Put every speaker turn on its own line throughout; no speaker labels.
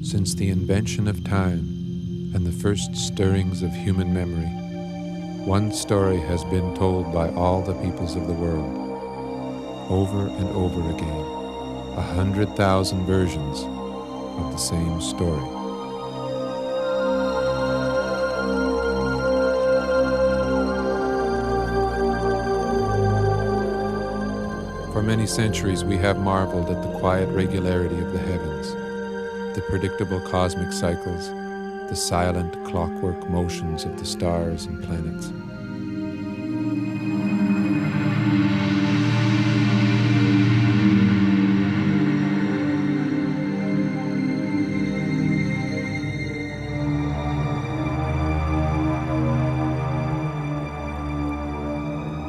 Since the invention of time and the first stirrings of human memory, one story has been told by all the peoples of the world, over and over again, 100,000 versions of the same story. For many centuries we have marveled at the quiet regularity of the heavens, the predictable cosmic cycles, the silent clockwork motions of the stars and planets.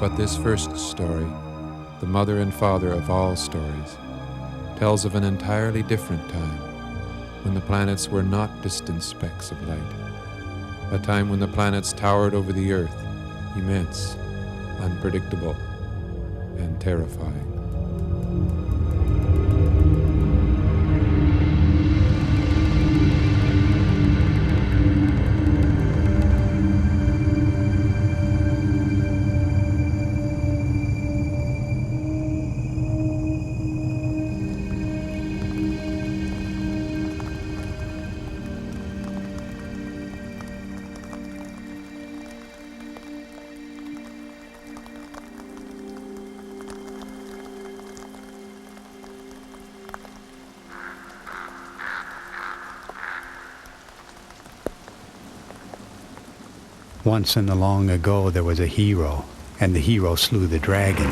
But this first story, the mother and father of all stories, tells of an entirely different time, when the planets were not distant specks of light, a time when the planets towered over the earth, immense, unpredictable, and terrifying.
Once in the long ago there was a hero, and the hero slew the dragon.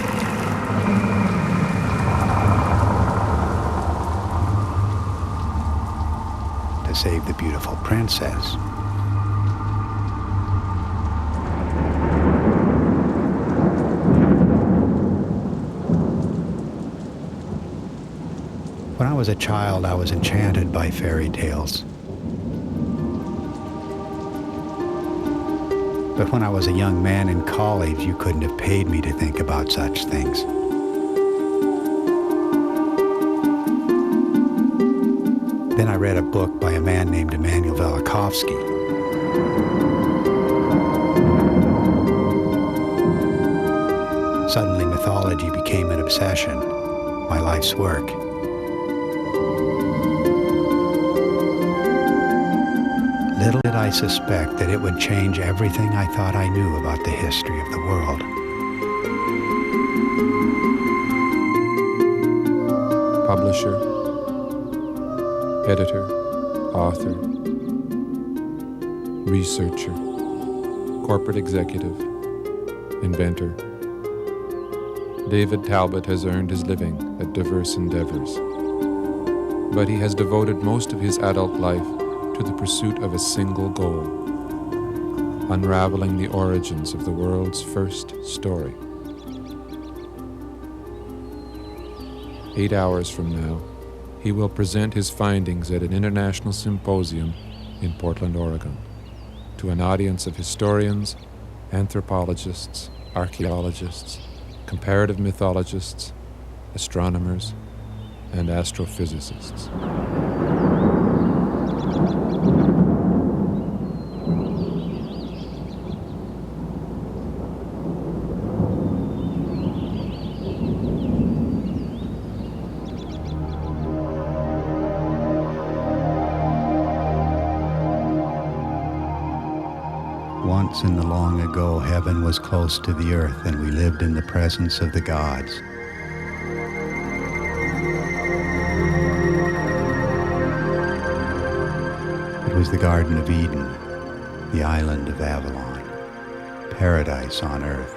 To save the beautiful princess. When I was a child, I was enchanted by fairy tales. But when I was a young man in college, you couldn't have paid me to think about such things. Then I read a book by a man named Immanuel Velikovsky. Suddenly mythology became an obsession, my life's work. Little did I suspect that it would change everything I thought I knew about the history of the world.
Publisher, editor, author, researcher, corporate executive, inventor. David Talbott has earned his living at diverse endeavors, but he has devoted most of his adult life to the pursuit of a single goal, unraveling the origins of the world's first story. 8 hours from now, he will present his findings at an international symposium in Portland, Oregon, to an audience of historians, anthropologists, archaeologists, comparative mythologists, astronomers, and astrophysicists.
Once in the long ago, heaven was close to the earth, and we lived in the presence of the gods. It was the Garden of Eden, the island of Avalon, paradise on earth.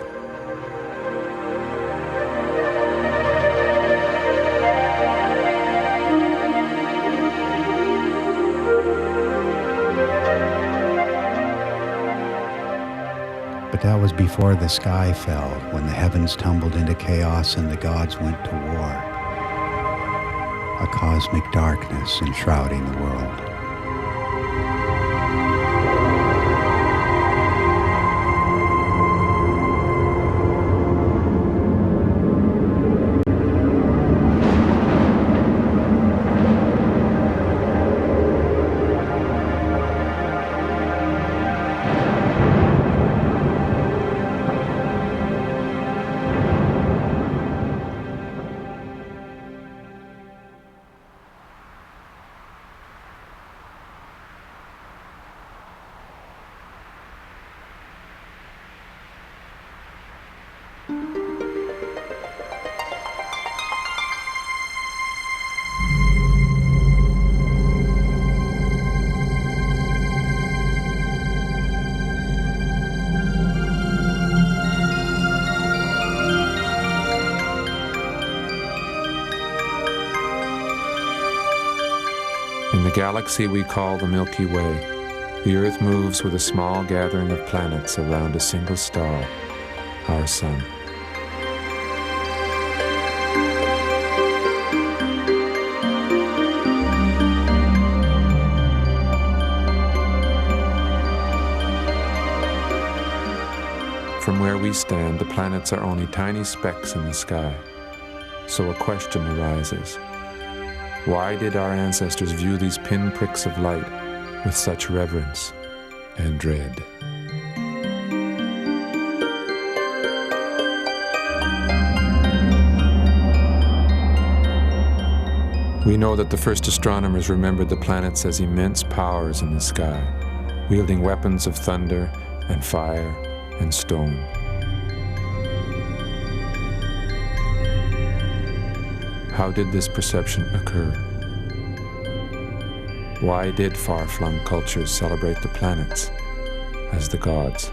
But that was before the sky fell, when the heavens tumbled into chaos and the gods went to war. A cosmic darkness enshrouding the world.
the galaxy we call the Milky Way, the Earth moves with a small gathering of planets around a single star, our Sun. From where we stand, the planets are only tiny specks in the sky. So a question arises. Why did our ancestors view these pinpricks of light with such reverence and dread? We know that the first astronomers remembered the planets as immense powers in the sky, wielding weapons of thunder and fire and stone. How did this perception occur? Why did far-flung cultures celebrate the planets as the gods?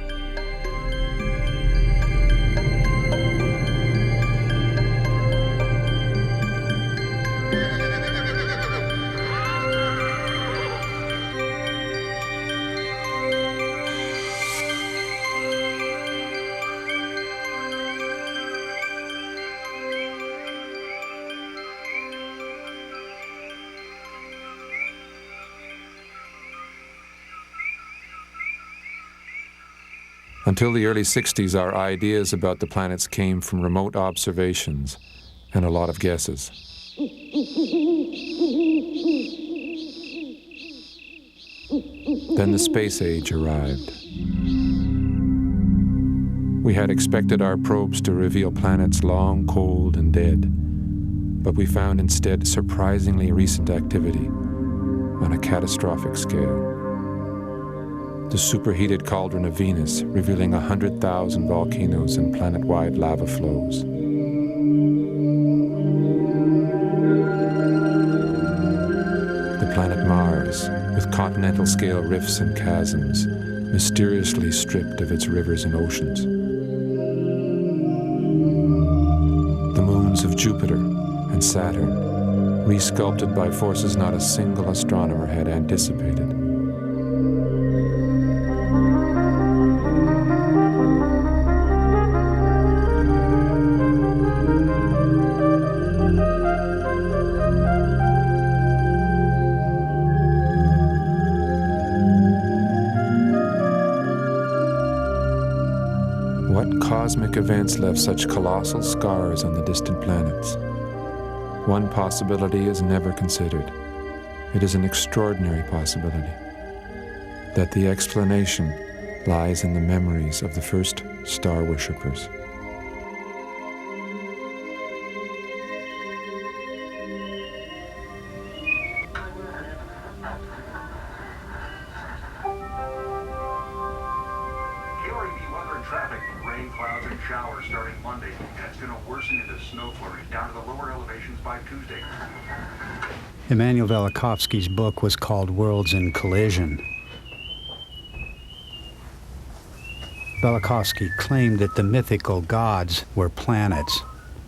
Until the early 60s, our ideas about the planets came from remote observations and a lot of guesses. Then the space age arrived. We had expected our probes to reveal planets long, cold, and dead, but we found instead surprisingly recent activity on a catastrophic scale. The superheated cauldron of Venus, revealing 100,000 volcanoes and planet-wide lava flows. The planet Mars, with continental-scale rifts and chasms, mysteriously stripped of its rivers and oceans. The moons of Jupiter and Saturn, resculpted by forces not a single astronomer had anticipated. What cosmic events left such colossal scars on the distant planets? One possibility is never considered. It is an extraordinary possibility that the explanation lies in the memories of the first star worshippers.
Traffic, rain, clouds, and showers starting Monday, and it's going to worsen into snow flurries down to the lower elevations by Tuesday.
Immanuel Velikovsky's book was called Worlds in Collision. Velikovsky claimed that the mythical gods were planets,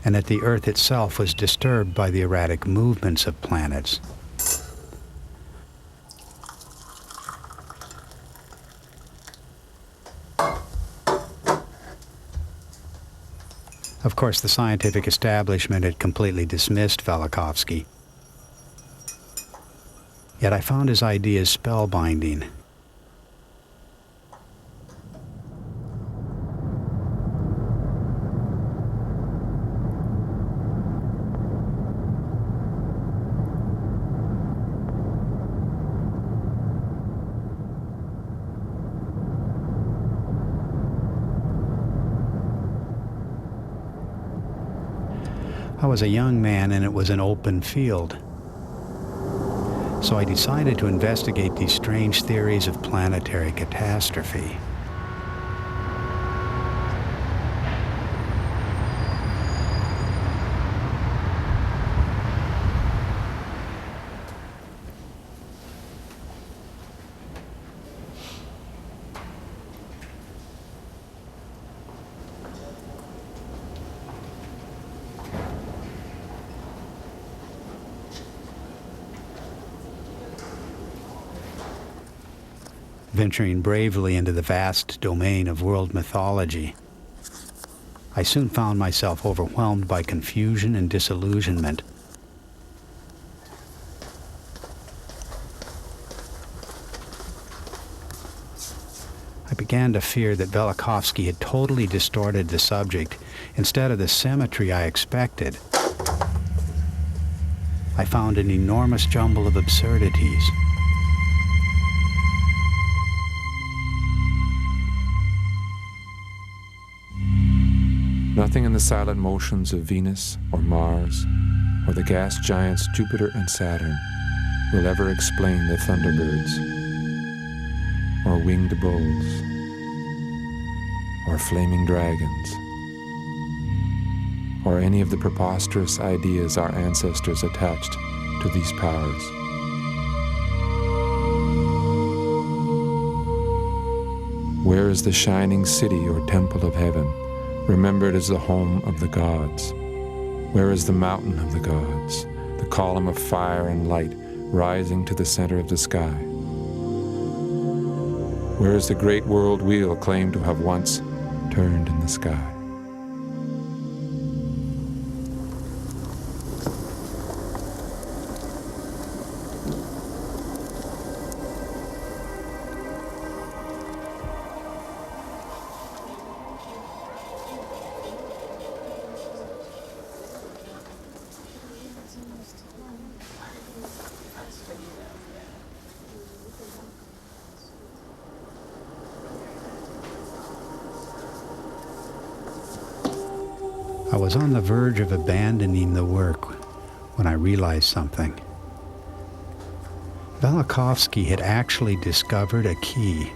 and that the Earth itself was disturbed by the erratic movements of planets. Of course, the scientific establishment had completely dismissed Velikovsky. Yet I found his ideas spellbinding. I was a young man and it was an open field. So I decided to investigate these strange theories of planetary catastrophe. venturing bravely into the vast domain of world mythology. I soon found myself overwhelmed by confusion and disillusionment. I began to fear that Velikovsky had totally distorted the subject instead of the symmetry I expected. I found an enormous jumble of absurdities.
Nothing in the silent motions of Venus or Mars or the gas giants Jupiter and Saturn will ever explain the Thunderbirds or winged bulls or flaming dragons or any of the preposterous ideas our ancestors attached to these powers. Where is the shining city or temple of heaven, remembered as the home of the gods? Where is the mountain of the gods, the column of fire and light rising to the center of the sky? Where is the great world wheel claimed to have once turned in the sky?
I was on the verge of abandoning the work when I realized something. Velikovsky had actually discovered a key.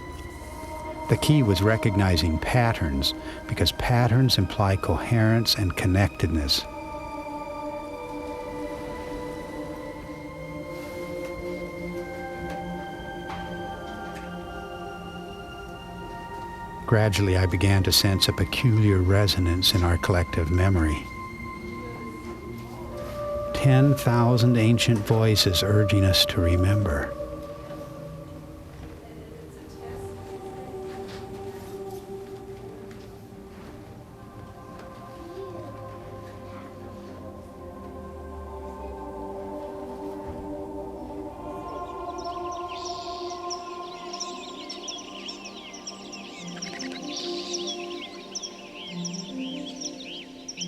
The key was recognizing patterns, because patterns imply coherence and connectedness. Gradually, I began to sense a peculiar resonance in our collective memory. 10,000 ancient voices urging us to remember.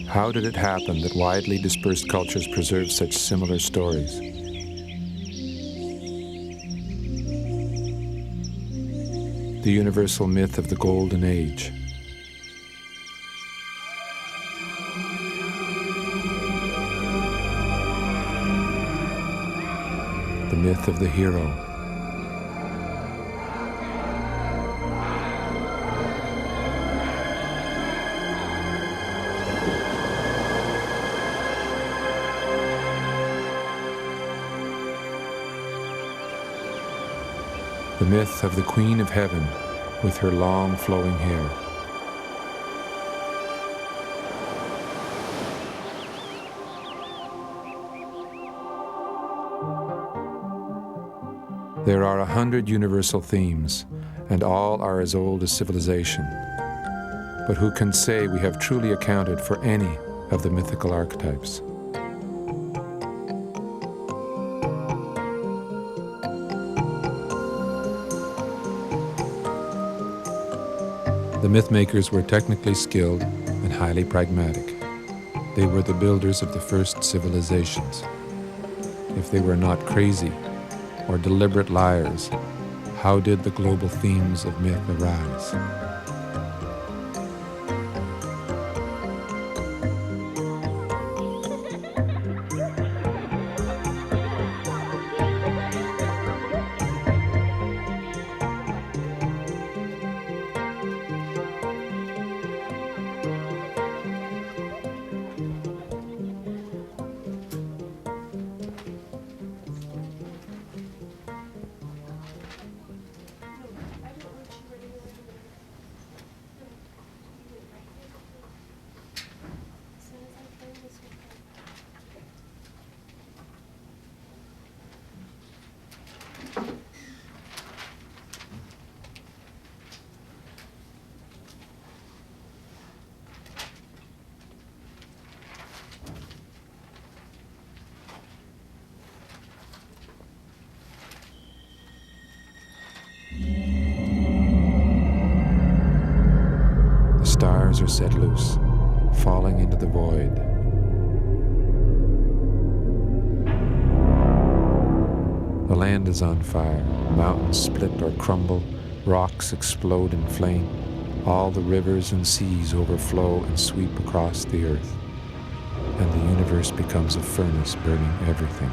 How did it happen that widely dispersed cultures preserve such similar stories? The universal myth of the Golden Age. The myth of the hero. The myth of the Queen of Heaven with her long flowing hair. There are 100 universal themes, and all are as old as civilization. But who can say we have truly accounted for any of the mythical archetypes? The mythmakers were technically skilled and highly pragmatic. They were the builders of the first civilizations. If they were not crazy or deliberate liars, how did the global themes of myth arise? are set loose, falling into the void. The land is on fire, mountains split or crumble, rocks explode in flame, all the rivers and seas overflow and sweep across the earth, and the universe becomes a furnace burning everything.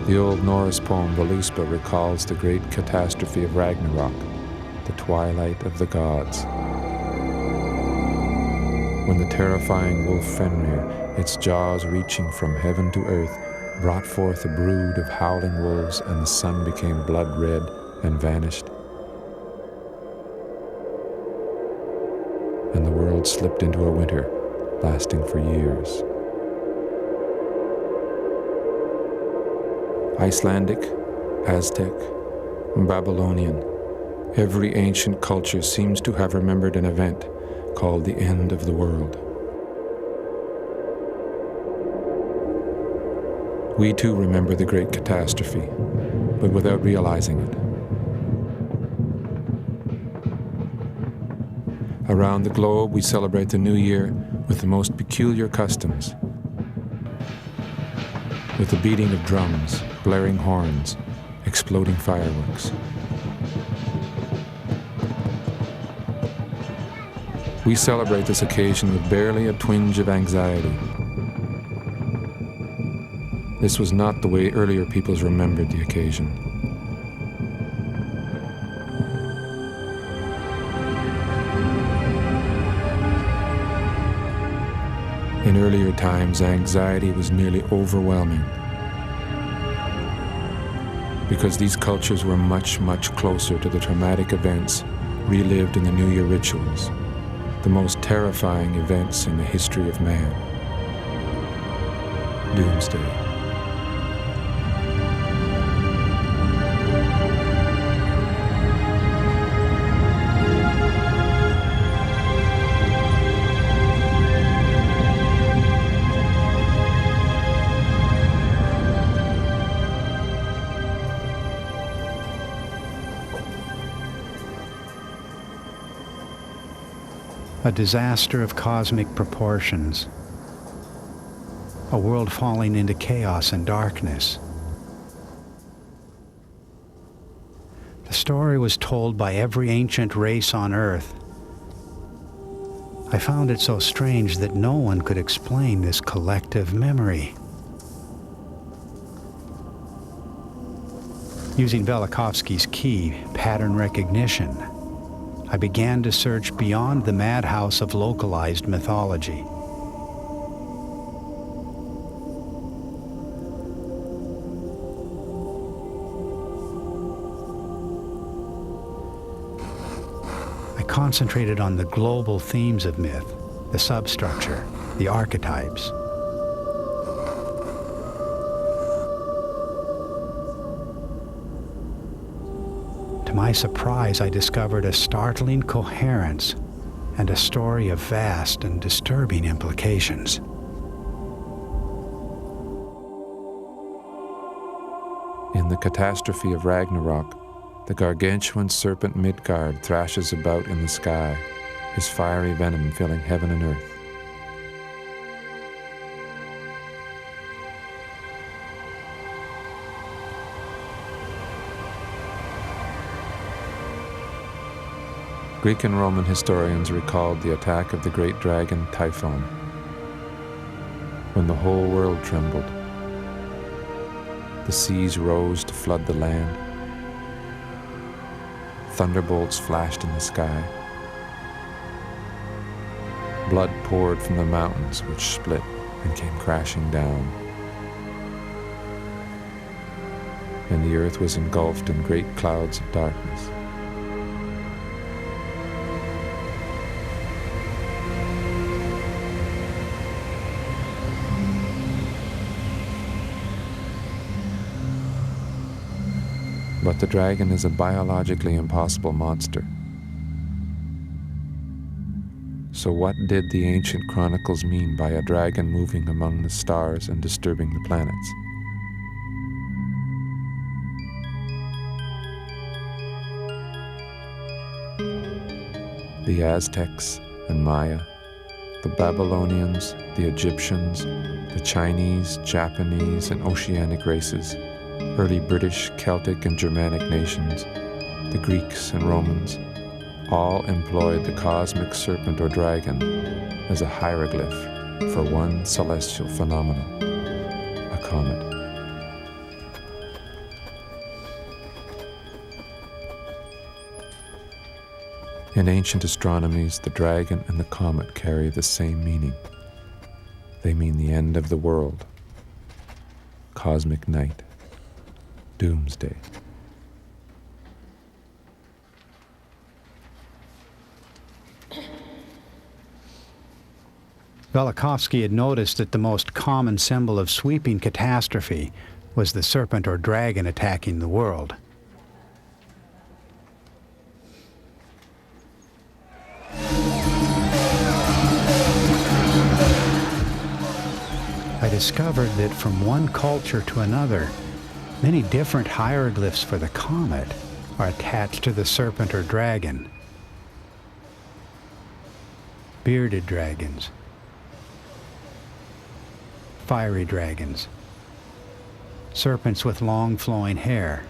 The old Norse poem Völuspá recalls the great catastrophe of Ragnarok, the twilight of the gods. When the terrifying wolf Fenrir, its jaws reaching from heaven to earth, brought forth a brood of howling wolves, and the sun became blood red and vanished, and the world slipped into a winter lasting for years. Icelandic, Aztec, Babylonian, every ancient culture seems to have remembered an event called the end of the world. We too remember the great catastrophe, but without realizing it. Around the globe, we celebrate the new year with the most peculiar customs, with the beating of drums, blaring horns, exploding fireworks. We celebrate this occasion with barely a twinge of anxiety. This was not the way earlier peoples remembered the occasion. In earlier times, anxiety was nearly overwhelming, because these cultures were much, much closer to the traumatic events relived in the New Year rituals, the most terrifying events in the history of man. Doomsday.
A disaster of cosmic proportions, a world falling into chaos and darkness. The story was told by every ancient race on Earth. I found it so strange that no one could explain this collective memory. Using Velikovsky's key, pattern recognition, I began to search beyond the madhouse of localized mythology. I concentrated on the global themes of myth, the substructure, the archetypes. To my surprise, I discovered a startling coherence and a story of vast and disturbing implications.
In the catastrophe of Ragnarok, the gargantuan serpent Midgard thrashes about in the sky, his fiery venom filling heaven and earth. Greek and Roman historians recalled the attack of the great dragon Typhon, when the whole world trembled. The seas rose to flood the land. Thunderbolts flashed in the sky. Blood poured from the mountains, which split and came crashing down. And the earth was engulfed in great clouds of darkness. But the dragon is a biologically impossible monster. So what did the ancient chronicles mean by a dragon moving among the stars and disturbing the planets? the Aztecs and Maya, the Babylonians, the Egyptians, the Chinese, Japanese, and Oceanic races, early British, Celtic, and Germanic nations, the Greeks and Romans, all employed the cosmic serpent or dragon as a hieroglyph for one celestial phenomenon, a comet. In ancient astronomies, the dragon and the comet carry the same meaning. They mean the end of the world, cosmic night, doomsday.
Velikovsky had noticed that the most common symbol of sweeping catastrophe was the serpent or dragon attacking the world. I discovered that from one culture to another, many different hieroglyphs for the comet are attached to the serpent or dragon. Bearded dragons, fiery dragons, serpents with long flowing hair,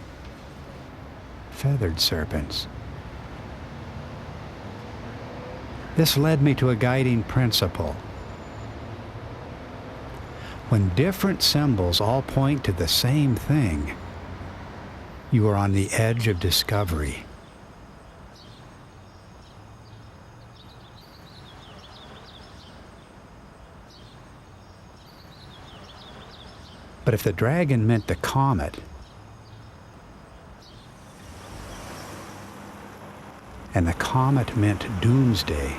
feathered serpents. This led me to a guiding principle. When different symbols all point to the same thing, you are on the edge of discovery. But if the dragon meant the comet, and the comet meant doomsday,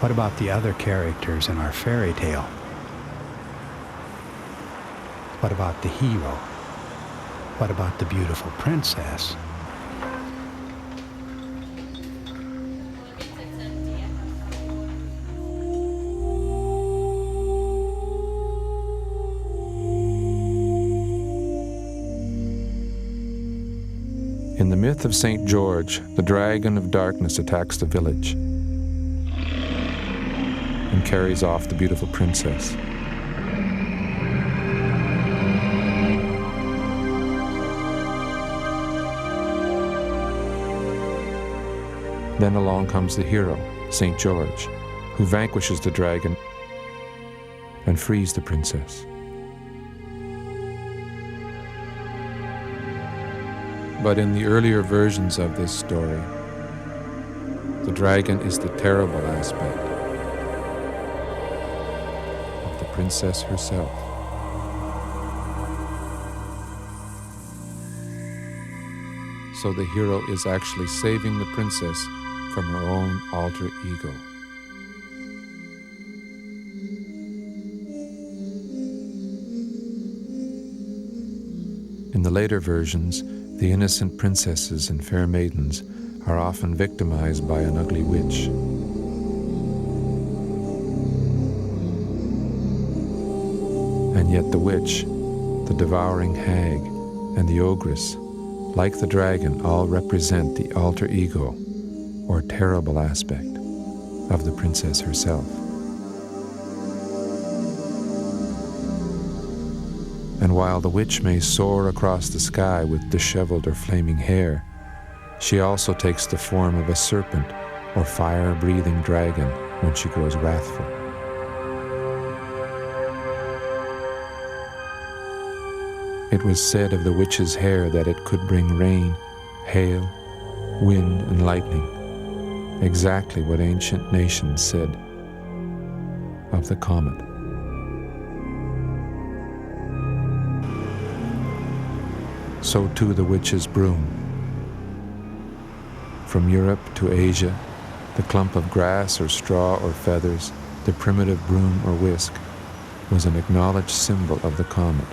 what about the other characters in our fairy tale? What about the hero? What about the beautiful princess?
In the myth of St. George, the dragon of darkness attacks the village and carries off the beautiful princess. Then along comes the hero, St. George, who vanquishes the dragon and frees the princess. But in the earlier versions of this story, the dragon is the terrible aspect of the princess herself. So the hero is actually saving the princess from her own alter ego. In the later versions, the innocent princesses and fair maidens are often victimized by an ugly witch. And yet the witch, the devouring hag, and the ogress, like the dragon, all represent the alter ego, or terrible aspect, of the princess herself. And while the witch may soar across the sky with disheveled or flaming hair, she also takes the form of a serpent or fire-breathing dragon when she grows wrathful. It was said of the witch's hair that it could bring rain, hail, wind, and lightning, exactly what ancient nations said of the comet. So too the witch's broom. From Europe to Asia, the clump of grass or straw or feathers, the primitive broom or whisk, was an acknowledged symbol of the comet.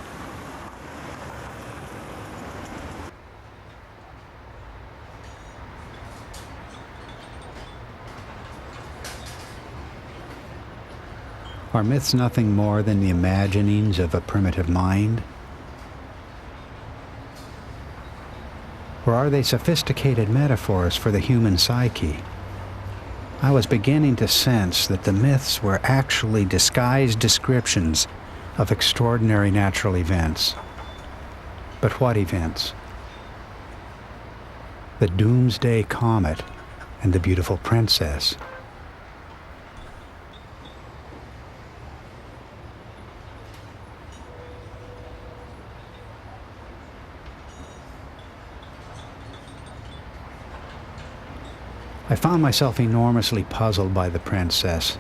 Are myths nothing more than the imaginings of a primitive mind? Or are they sophisticated metaphors for the human psyche? I was beginning to sense that the myths were actually disguised descriptions of extraordinary natural events. But what events? The doomsday comet and the beautiful princess. I found myself enormously puzzled by the princess.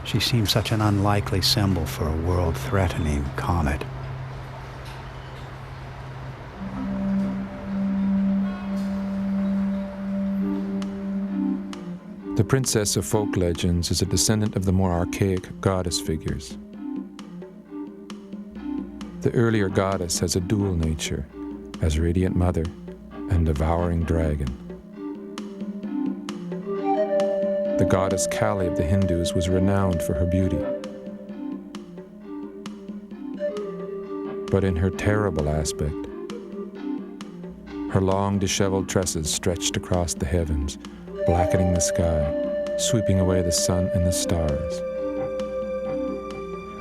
She seemed such an unlikely symbol for a world-threatening comet.
The princess of folk legends is a descendant of the more archaic goddess figures. The earlier goddess has a dual nature, as radiant mother and devouring dragon. The goddess Kali of the Hindus was renowned for her beauty. But in her terrible aspect, her long disheveled tresses stretched across the heavens, blackening the sky, sweeping away the sun and the stars.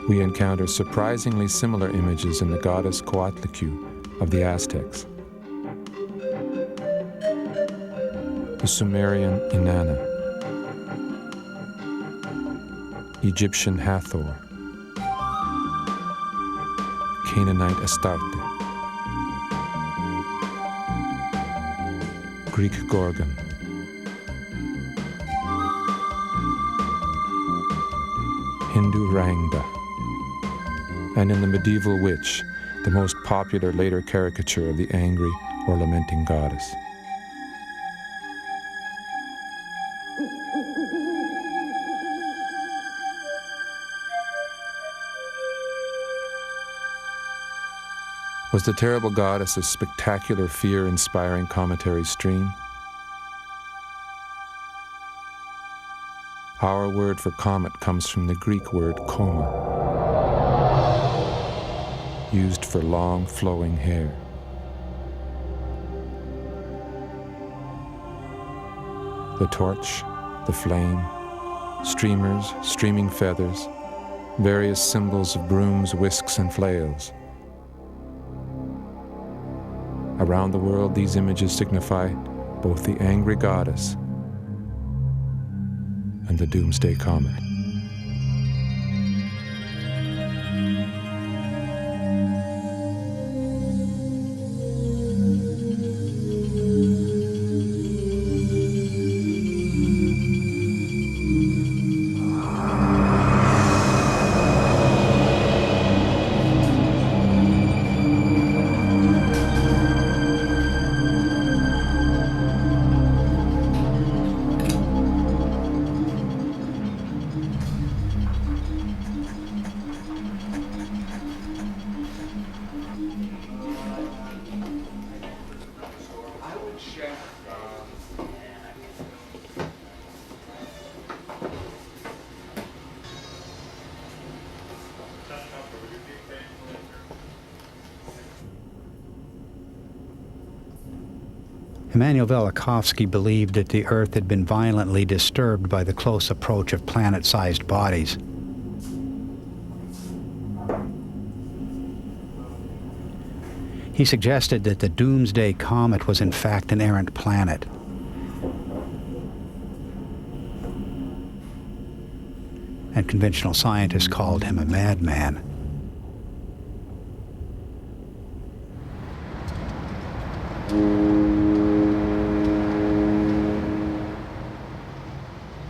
We encounter surprisingly similar images in the goddess Coatlicue of the Aztecs, the Sumerian Inanna, Egyptian Hathor, Canaanite Astarte, Greek Gorgon, Hindu Rangda, and in the medieval witch, the most popular later caricature of the angry or lamenting goddess. Was the terrible goddess a spectacular, fear-inspiring cometary stream? Our word for comet comes from the Greek word coma, used for long, flowing hair. The torch, the flame, streamers, streaming feathers, various symbols of brooms, whisks, and flails. Around the world, these images signify both the angry goddess and the doomsday comet.
Immanuel Velikovsky believed that the Earth had been violently disturbed by the close approach of planet-sized bodies. He suggested that the doomsday comet was in fact an errant planet. And conventional scientists called him a madman.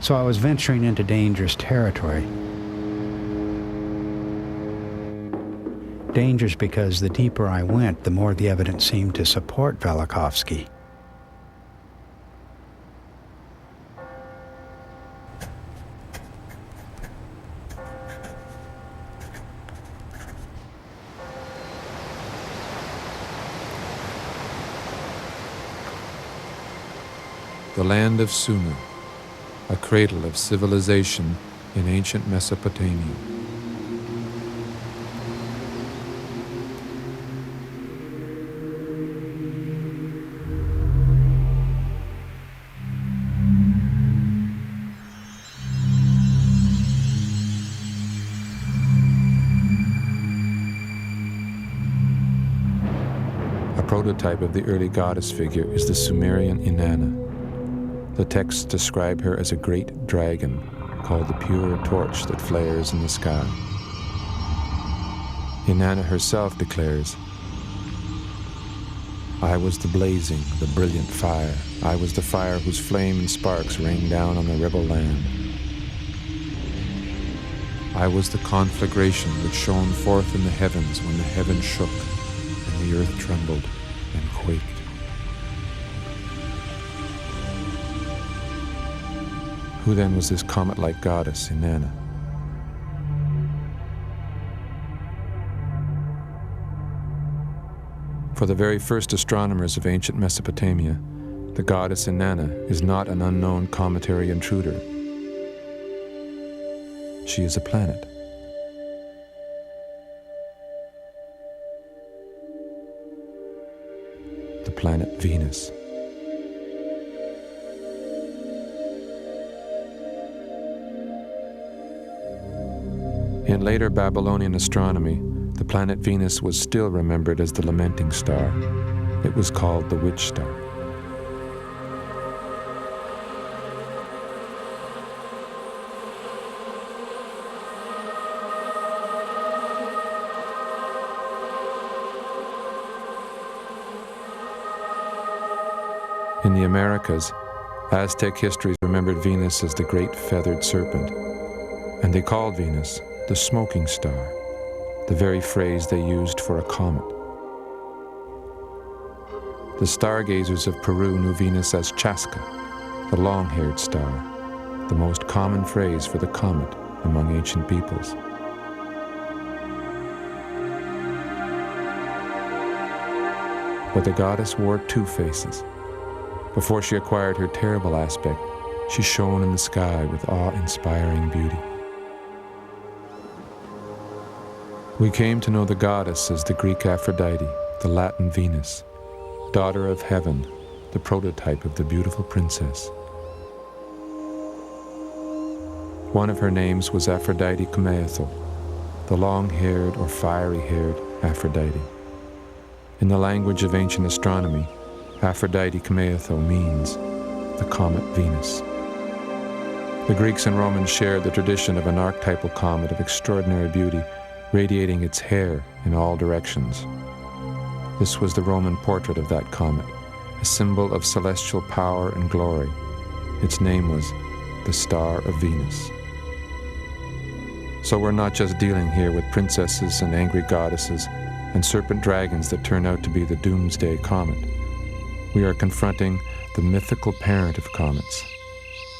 So I was venturing into dangerous territory. Dangerous because the deeper I went, the more the evidence seemed to support Velikovsky.
The land of Sumer, a cradle of civilization in ancient Mesopotamia. prototype of the early goddess figure is the Sumerian Inanna. The texts describe her as a great dragon called the pure torch that flares in the sky. Inanna herself declares, "I was the blazing, the brilliant fire. I was the fire whose flame and sparks rained down on the rebel land. I was the conflagration which shone forth in the heavens when the heavens shook and the earth trembled and quaked." Who then was this comet-like goddess, Inanna? For the very first astronomers of ancient Mesopotamia, the goddess Inanna is not an unknown cometary intruder. She is a planet. The planet Venus. In later Babylonian astronomy, the planet Venus was still remembered as the lamenting star. It was called the witch star. In the Americas, Aztec histories remembered Venus as the great feathered serpent, and they called Venus the smoking star, the very phrase they used for a comet. The stargazers of Peru knew Venus as Chasca, the long-haired star, the most common phrase for the comet among ancient peoples. But the goddess wore two faces. Before she acquired her terrible aspect, she shone in the sky with awe-inspiring beauty. We came to know the goddess as the Greek Aphrodite, the Latin Venus, daughter of heaven, the prototype of the beautiful princess. One of her names was Aphrodite Kumeathel, the long-haired or fiery-haired Aphrodite. In the language of ancient astronomy, Aphrodite Kumeathel means the comet Venus. The Greeks and Romans shared the tradition of an archetypal comet of extraordinary beauty, radiating its hair in all directions. This was the Roman portrait of that comet, a symbol of celestial power and glory. Its name was the Star of Venus. So we're not just dealing here with princesses and angry goddesses and serpent dragons that turn out to be the doomsday comet. We are confronting the mythical parent of comets,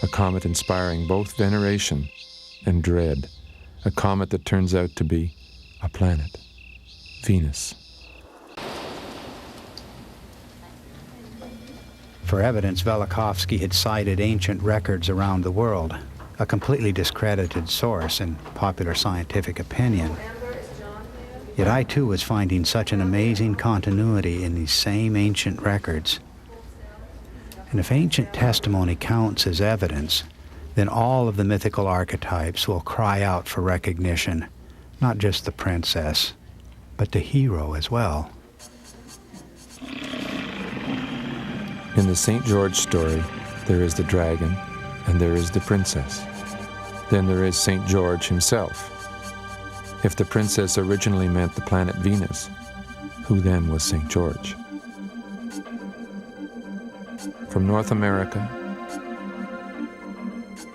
a comet inspiring both veneration and dread, a comet that turns out to be a planet, Venus.
For evidence, Velikovsky had cited ancient records around the world, a completely discredited source in popular scientific opinion. Yet I too was finding such an amazing continuity in these same ancient records. And if ancient testimony counts as evidence, then all of the mythical archetypes will cry out for recognition, not just the princess, but the hero as well.
In the St. George story, there is the dragon and there is the princess. Then there is St. George himself. If the princess originally meant the planet Venus, who then was St. George? From North America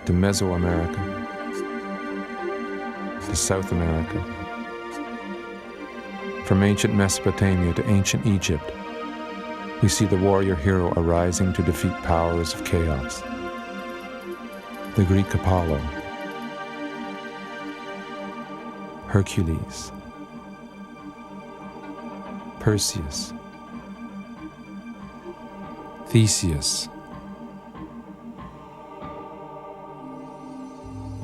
to Mesoamerica to South America, from ancient Mesopotamia to ancient Egypt, we see the warrior hero arising to defeat powers of chaos. The Greek Apollo, Hercules, Perseus, Theseus,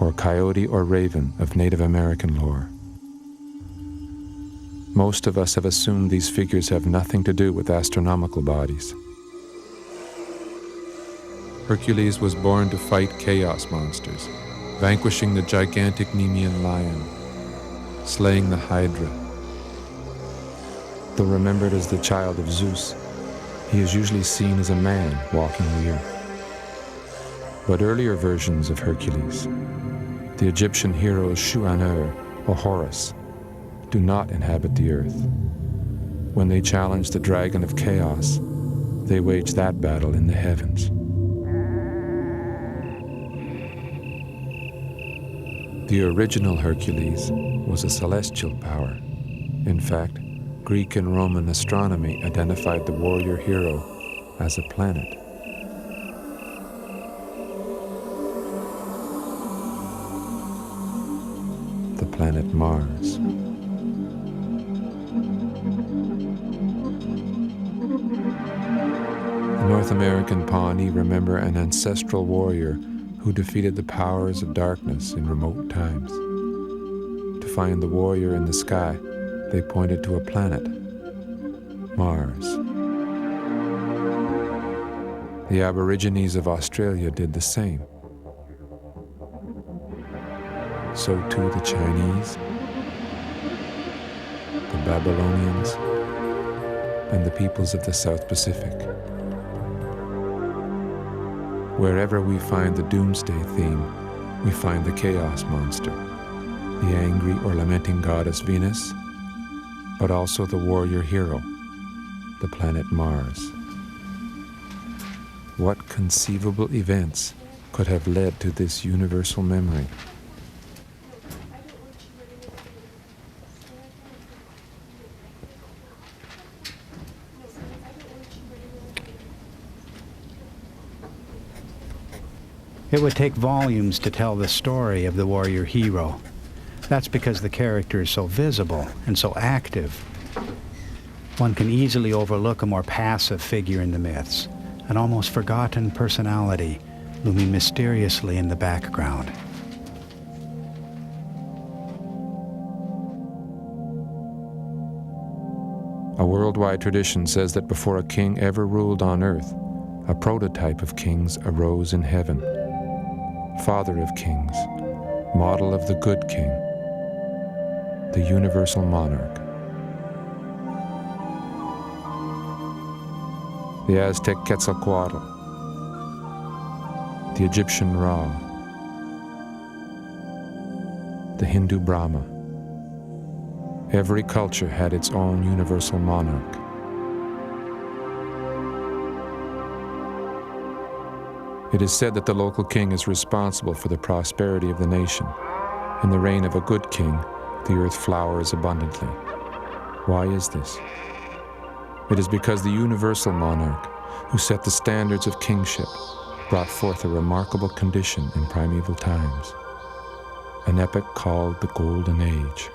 or coyote or raven of Native American lore. Most of us have assumed these figures have nothing to do with astronomical bodies. Hercules was born to fight chaos monsters, vanquishing the gigantic Nemean lion, slaying the Hydra. Though remembered as the child of Zeus, he is usually seen as a man walking the earth. But earlier versions of Hercules, the Egyptian heroes Shu-Anur or Horus, do not inhabit the earth. When they challenge the dragon of chaos, they wage that battle in the heavens. The original Hercules was a celestial power. In fact, Greek and Roman astronomy identified the warrior hero as a planet. The planet Mars. The North American Pawnee remember an ancestral warrior who defeated the powers of darkness in remote times. To find the warrior in the sky, they pointed to a planet, Mars. The Aborigines of Australia did the same. So too the Chinese, the Babylonians, and the peoples of the South Pacific. Wherever we find the doomsday theme, we find the chaos monster, the angry or lamenting goddess Venus, but also the warrior hero, the planet Mars. What conceivable events could have led to this universal memory?
It would take volumes to tell the story of the warrior hero. That's because the character is so visible and so active. One can easily overlook a more passive figure in the myths, an almost forgotten personality looming mysteriously in the background.
A worldwide tradition says that before a king ever ruled on earth, a prototype of kings arose in heaven. Father of kings, model of the good king, the universal monarch. The Aztec Quetzalcoatl, the Egyptian Ra, the Hindu Brahma. Every culture had its own universal monarch. It is said that the local king is responsible for the prosperity of the nation. In the reign of a good king, the earth flowers abundantly. Why is this? It is because the universal monarch, who set the standards of kingship, brought forth a remarkable condition in primeval times, an epoch called the Golden Age.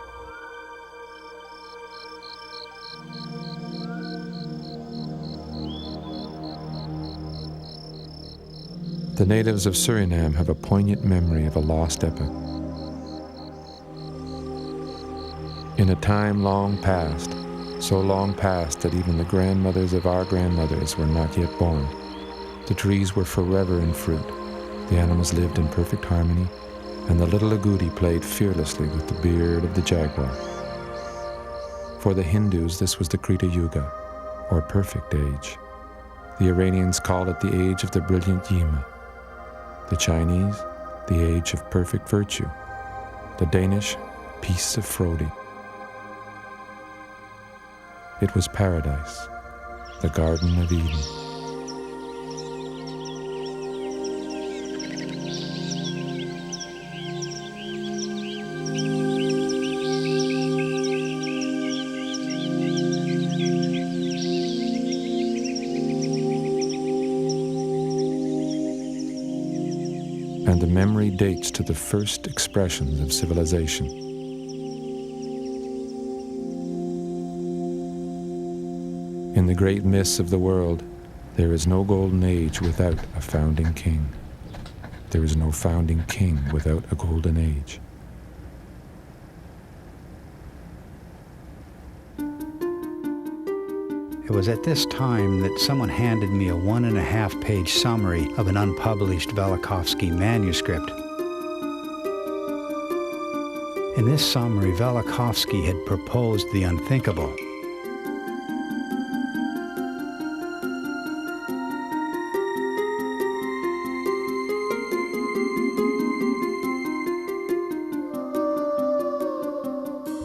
The natives of Suriname have a poignant memory of a lost epoch. In a time long past, so long past that even the grandmothers of our grandmothers were not yet born, the trees were forever in fruit, the animals lived in perfect harmony, and the little agouti played fearlessly with the beard of the jaguar. For the Hindus, this was the Krita Yuga, or perfect age. The Iranians call it the age of the brilliant Yima. The Chinese, the age of perfect virtue. The Danish, peace of Frodi. It was paradise, the Garden of Eden. And the memory dates to the first expressions of civilization. In the great myths of the world, there is no golden age without a founding king. There is no founding king without a golden age.
It was at this time that someone handed me a 1.5-page summary of an unpublished Velikovsky manuscript. In this summary, Velikovsky had proposed the unthinkable.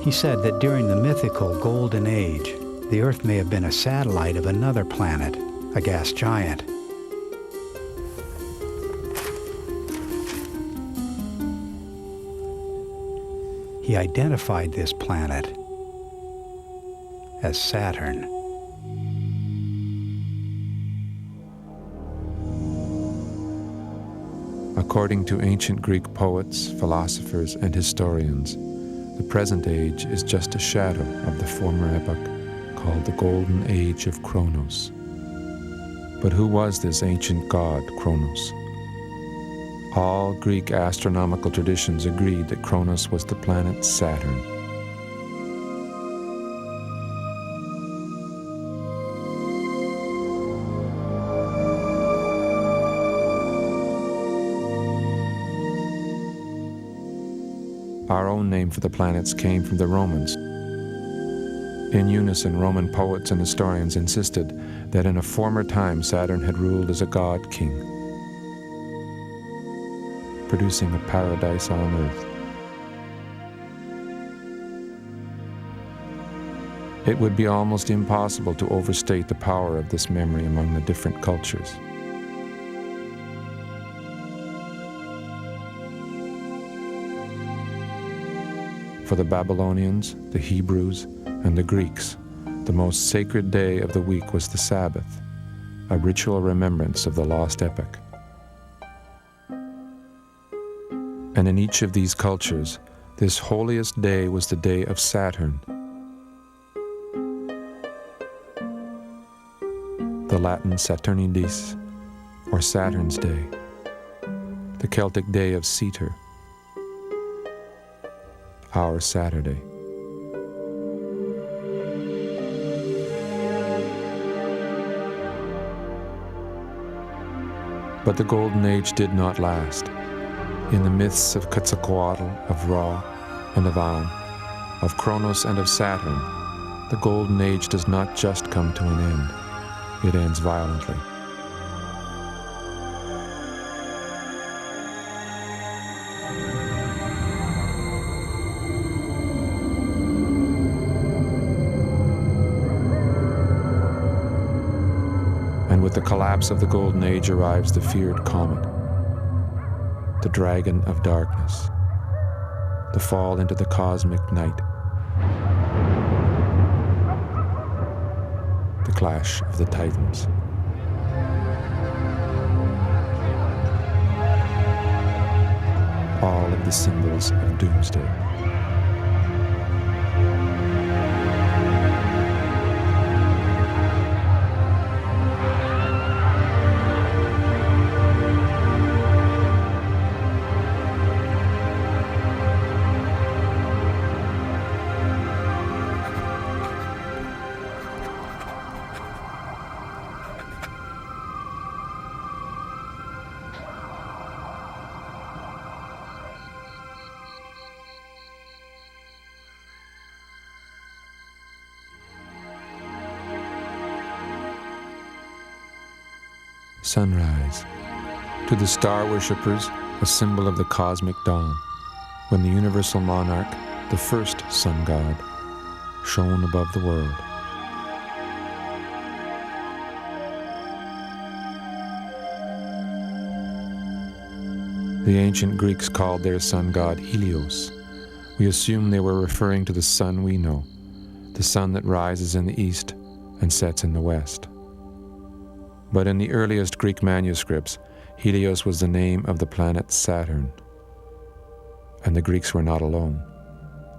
He said that during the mythical Golden Age, the Earth may have been a satellite of another planet, a gas giant. He identified this planet as Saturn.
According to ancient Greek poets, philosophers, and historians, the present age is just a shadow of the former epoch called the Golden Age of Kronos. But who was this ancient god, Kronos? All Greek astronomical traditions agreed that Kronos was the planet Saturn. Our own name for the planets came from the Romans. In unison, Roman poets and historians insisted that in a former time Saturn had ruled as a god-king, producing a paradise on earth. It would be almost impossible to overstate the power of this memory among the different cultures. For the Babylonians, the Hebrews, and the Greeks, the most sacred day of the week was the Sabbath, a ritual remembrance of the lost epoch. And in each of these cultures, this holiest day was the day of Saturn, the Latin Saturnidis, or Saturn's Day, the Celtic day of Ceter, our Saturday. But the Golden Age did not last. In the myths of Quetzalcoatl, of Ra, and of An, of Kronos and of Saturn, the Golden Age does not just come to an end, it ends violently. And with the collapse of the Golden Age arrives the feared comet, the dragon of darkness, the fall into the cosmic night, the clash of the titans. All of the symbols of doomsday. Sunrise. To the star worshippers, a symbol of the cosmic dawn, when the universal monarch, the first sun god, shone above the world. The ancient Greeks called their sun god Helios. We assume they were referring to the sun we know, the sun that rises in the east and sets in the west. But in the earliest Greek manuscripts, Helios was the name of the planet Saturn. And the Greeks were not alone.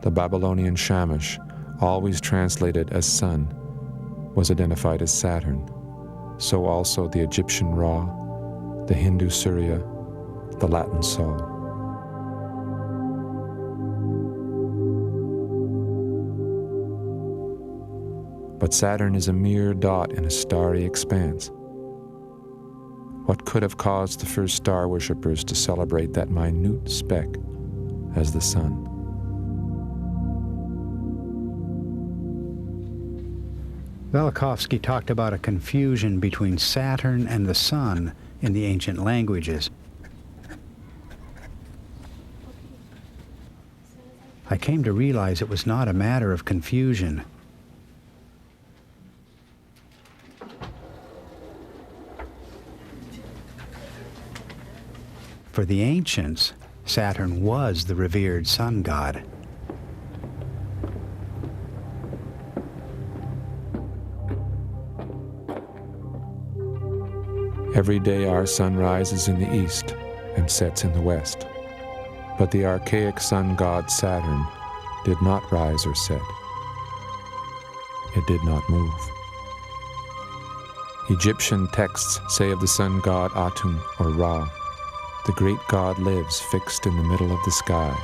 The Babylonian Shamash, always translated as sun, was identified as Saturn. So also the Egyptian Ra, the Hindu Surya, the Latin Sol. But Saturn is a mere dot in a starry expanse. What could have caused the first star worshippers to celebrate that minute speck as the sun?
Velikovsky talked about a confusion between Saturn and the sun in the ancient languages. I came to realize it was not a matter of confusion. For the ancients, Saturn was the revered sun god.
Every day our sun rises in the east and sets in the west. But the archaic sun god Saturn did not rise or set. It did not move. Egyptian texts say of the sun god Atum or Ra, the great god lives fixed in the middle of the sky.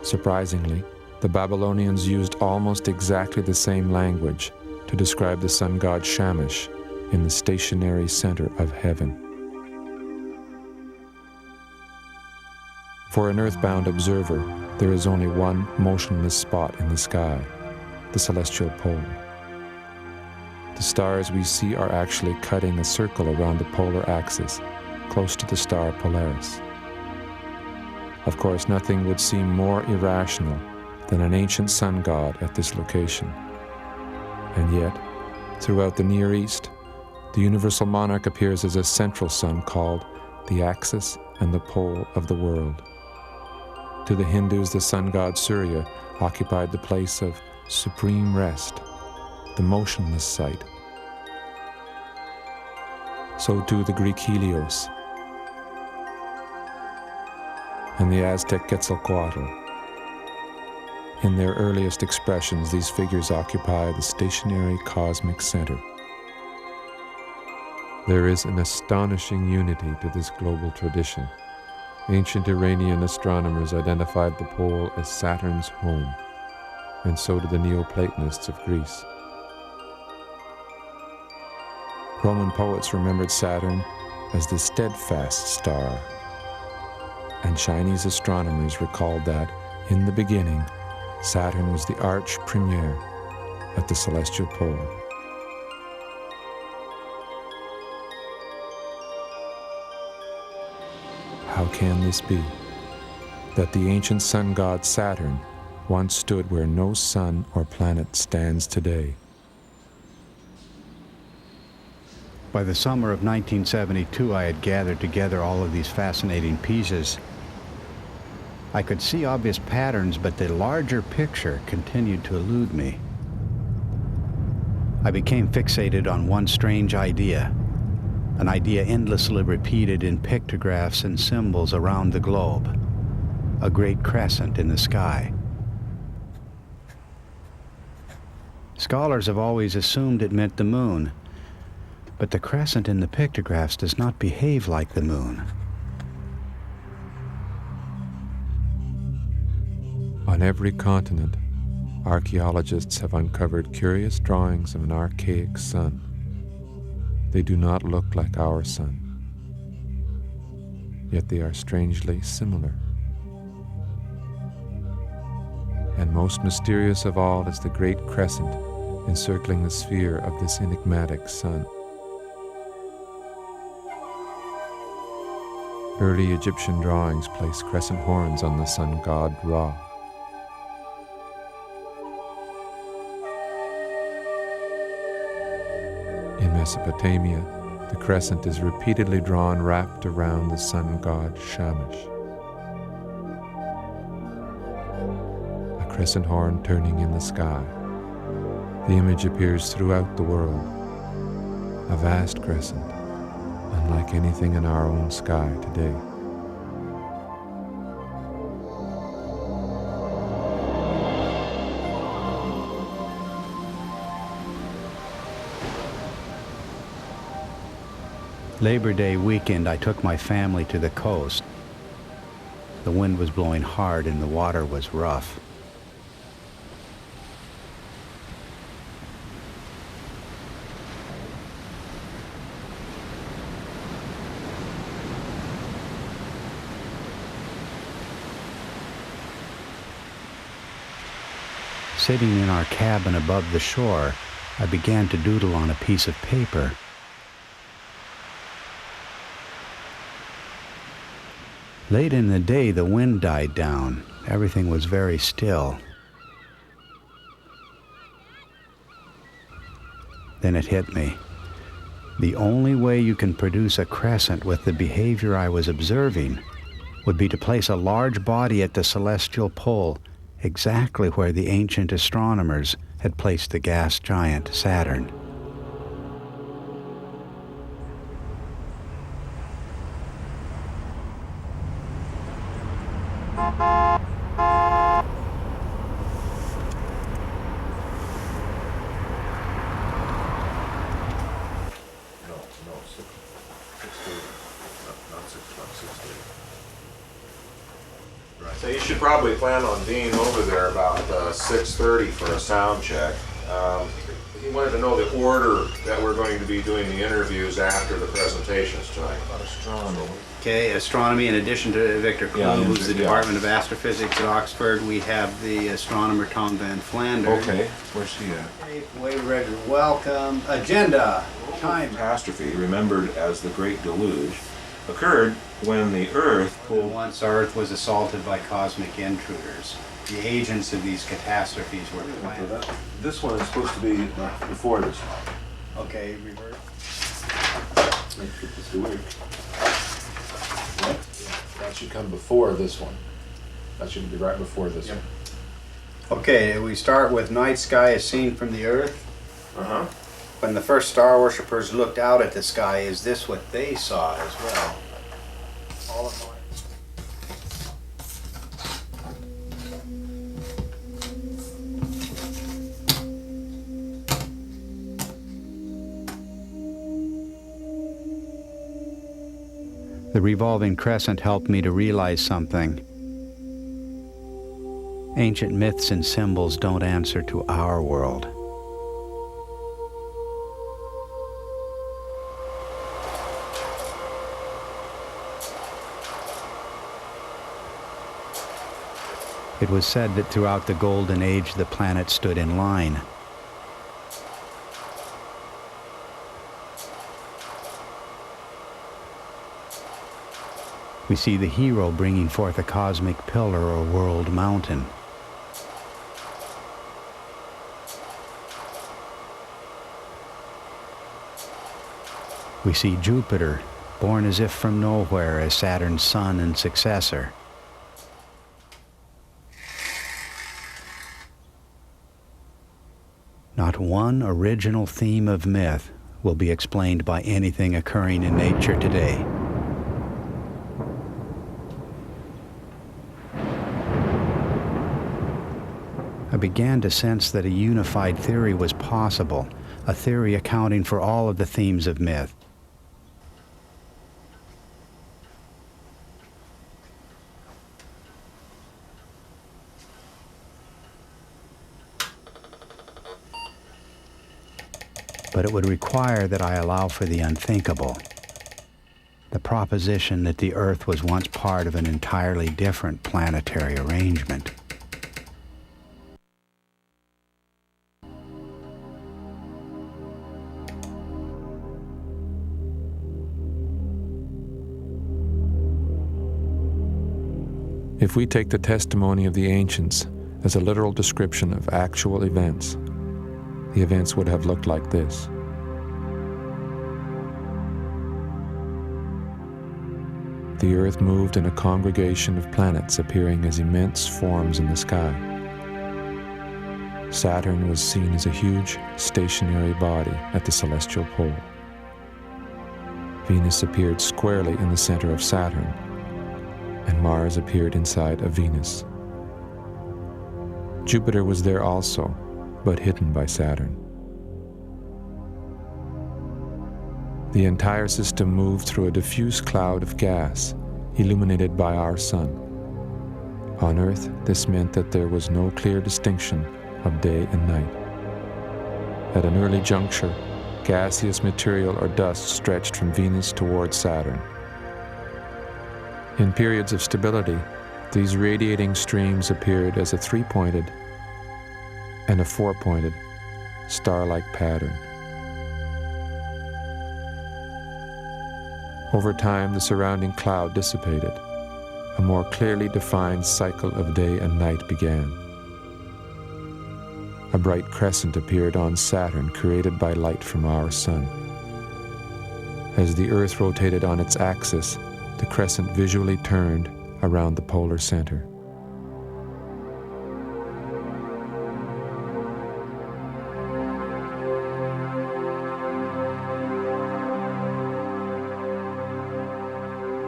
Surprisingly, the Babylonians used almost exactly the same language to describe the sun god Shamash in the stationary center of heaven. For an earthbound observer, there is only one motionless spot in the sky, the celestial pole. The stars we see are actually cutting a circle around the polar axis, close to the star Polaris. Of course, nothing would seem more irrational than an ancient sun god at this location. And yet, throughout the Near East, the universal monarch appears as a central sun called the axis and the pole of the world. To the Hindus, the sun god Surya occupied the place of supreme rest, the motionless site. So too the Greek Helios and the Aztec Quetzalcoatl. In their earliest expressions, these figures occupy the stationary cosmic center. There is an astonishing unity to this global tradition. Ancient Iranian astronomers identified the pole as Saturn's home, and so did the Neoplatonists of Greece. Roman poets remembered Saturn as the steadfast star, and Chinese astronomers recalled that, in the beginning, Saturn was the arch premier at the celestial pole. How can this be, that the ancient sun god Saturn once stood where no sun or planet stands today?
By the summer of 1972, I had gathered together all of these fascinating pieces. I could see obvious patterns, but the larger picture continued to elude me. I became fixated on one strange idea, an idea endlessly repeated in pictographs and symbols around the globe, a great crescent in the sky. Scholars have always assumed it meant the moon, but the crescent in the pictographs does not behave like the moon.
On every continent, archaeologists have uncovered curious drawings of an archaic sun. They do not look like our sun, yet they are strangely similar. And most mysterious of all is the great crescent encircling the sphere of this enigmatic sun. Early Egyptian drawings place crescent horns on the sun god Ra. In Mesopotamia, the crescent is repeatedly drawn wrapped around the sun god Shamash. A crescent horn turning in the sky. The image appears throughout the world. A vast crescent, unlike anything in our own sky today.
Labor Day weekend, I took my family to the coast. The wind was blowing hard and the water was rough. Sitting in our cabin above the shore, I began to doodle on a piece of paper. Late in the day, the wind died down. Everything was very still. Then it hit me. The only way you can produce a crescent with the behavior I was observing would be to place a large body at the celestial pole, exactly where the ancient astronomers had placed the gas giant Saturn.
So you should probably plan on being over there about 6:30 for a sound check. He wanted to know the order that we're going to be doing the interviews after the presentations tonight. Astronomy.
Okay, astronomy, in addition to Victor Kloon, who's the Department of Astrophysics at Oxford, we have the astronomer Tom Van Flanders.
Okay, where's he at?
Okay, Wade Redder, welcome. Agenda. Time.
Catastrophe, remembered as the Great Deluge, occurred when the Earth pulled.
Once Earth was assaulted by cosmic intruders. The agents of these catastrophes were planets.
This one is supposed to be before this one.
Okay, revert.
Let's get this to work. That should come before this one. That should be right before this one.
Okay, we start with night sky as seen from the Earth.
Uh-huh.
When the first star worshippers looked out at the sky, is this what they saw as well? All of mine. The revolving crescent helped me to realize something. Ancient myths and symbols don't answer to our world. It was said that throughout the Golden Age the planets stood in line. We see the hero bringing forth a cosmic pillar or world mountain. We see Jupiter, born as if from nowhere as Saturn's son and successor. Not one original theme of myth will be explained by anything occurring in nature today. I began to sense that a unified theory was possible, a theory accounting for all of the themes of myth. But it would require that I allow for the unthinkable, the proposition that the Earth was once part of an entirely different planetary arrangement.
If we take the testimony of the ancients as a literal description of actual events, the events would have looked like this. The Earth moved in a congregation of planets appearing as immense forms in the sky. Saturn was seen as a huge, stationary body at the celestial pole. Venus appeared squarely in the center of Saturn, and Mars appeared inside of Venus. Jupiter was there also, but hidden by Saturn. The entire system moved through a diffuse cloud of gas, illuminated by our sun. On Earth, this meant that there was no clear distinction of day and night. At an early juncture, gaseous material or dust stretched from Venus towards Saturn. In periods of stability, these radiating streams appeared as a three-pointed and a four-pointed star-like pattern. Over time, the surrounding cloud dissipated, a more clearly defined cycle of day and night began. A bright crescent appeared on Saturn, created by light from our sun. As the Earth rotated on its axis, the crescent visually turned around the polar center.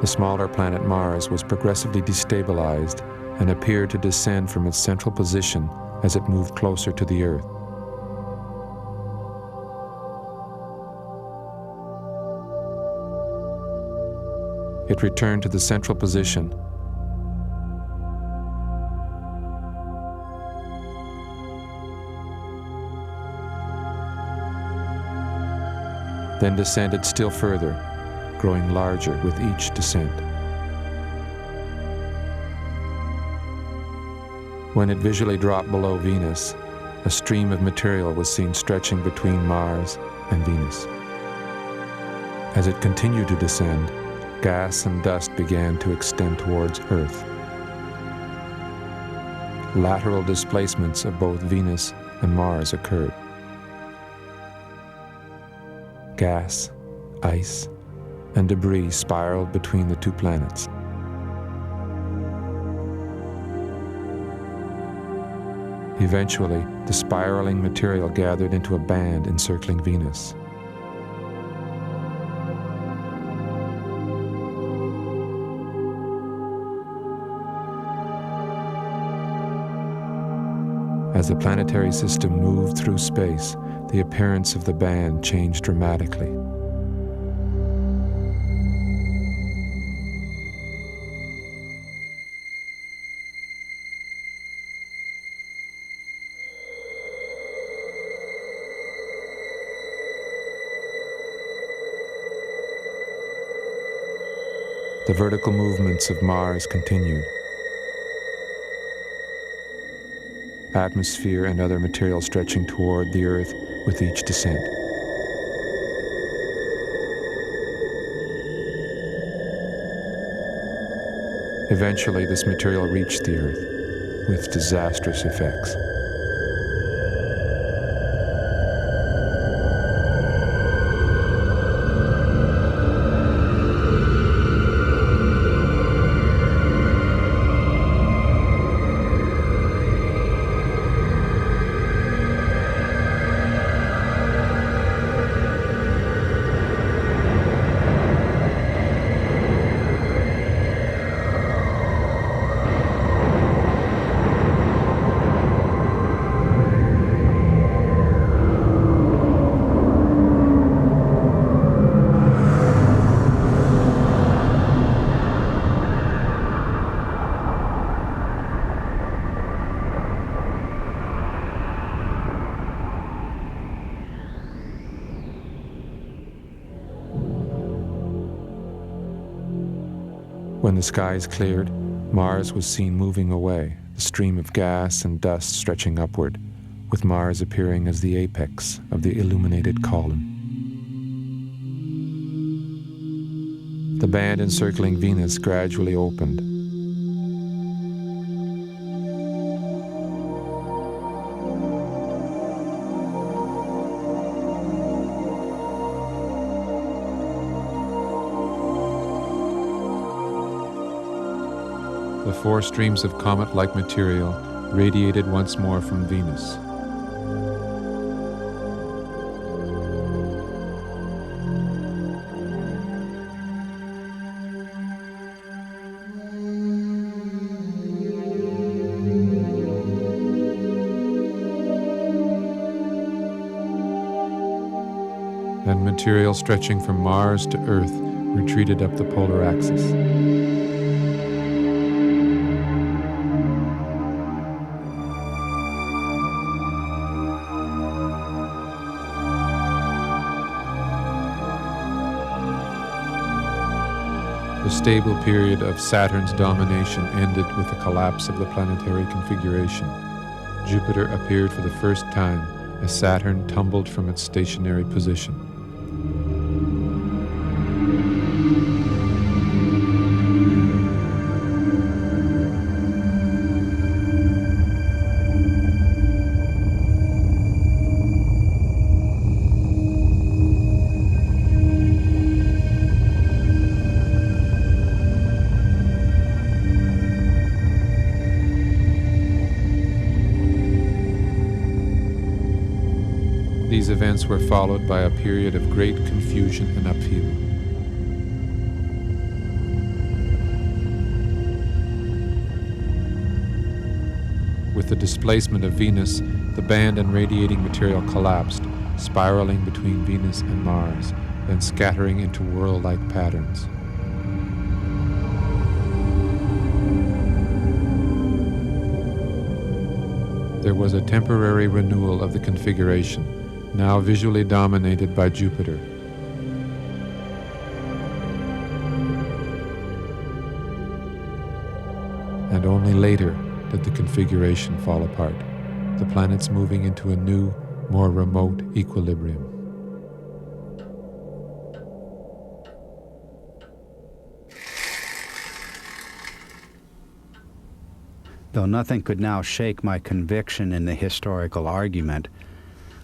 The smaller planet Mars was progressively destabilized and appeared to descend from its central position as it moved closer to the Earth. It returned to the central position, then descended still further, growing larger with each descent. When it visually dropped below Venus, a stream of material was seen stretching between Mars and Venus. As it continued to descend, gas and dust began to extend towards Earth. Lateral displacements of both Venus and Mars occurred. Gas, ice, and debris spiraled between the two planets. Eventually, the spiraling material gathered into a band encircling Venus. As the planetary system moved through space, the appearance of the band changed dramatically. The vertical movements of Mars continued. Atmosphere and other material stretching toward the Earth with each descent. Eventually, this material reached the Earth with disastrous effects. When the skies cleared, Mars was seen moving away, a stream of gas and dust stretching upward, with Mars appearing as the apex of the illuminated column. The band encircling Venus gradually opened. The four streams of comet-like material radiated once more from Venus. And material stretching from Mars to Earth retreated up the polar axis. The stable period of Saturn's domination ended with the collapse of the planetary configuration. Jupiter appeared for the first time as Saturn tumbled from its stationary position. These events were followed by a period of great confusion and upheaval. With the displacement of Venus, the band and radiating material collapsed, spiraling between Venus and Mars, then scattering into whirl-like patterns. There was a temporary renewal of the configuration, now visually dominated by Jupiter. And only later did the configuration fall apart, the planets moving into a new, more remote equilibrium.
Though nothing could now shake my conviction in the historical argument,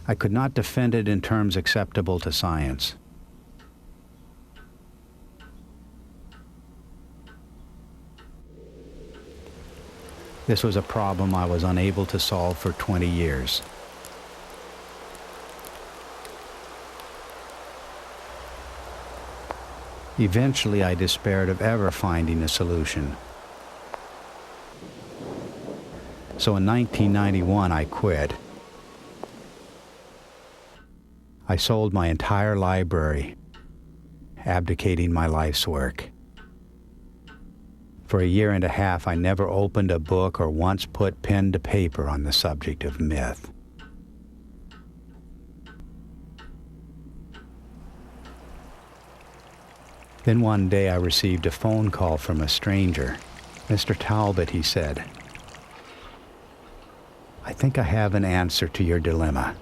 I could not defend it in terms acceptable to science. This was a problem I was unable to solve for 20 years. Eventually, I despaired of ever finding a solution. So in 1991, I quit. I sold my entire library, abdicating my life's work. For a year and a half, I never opened a book or once put pen to paper on the subject of myth. Then one day I received a phone call from a stranger. "Mr. Talbott," he said, "I think I have an answer to your dilemma."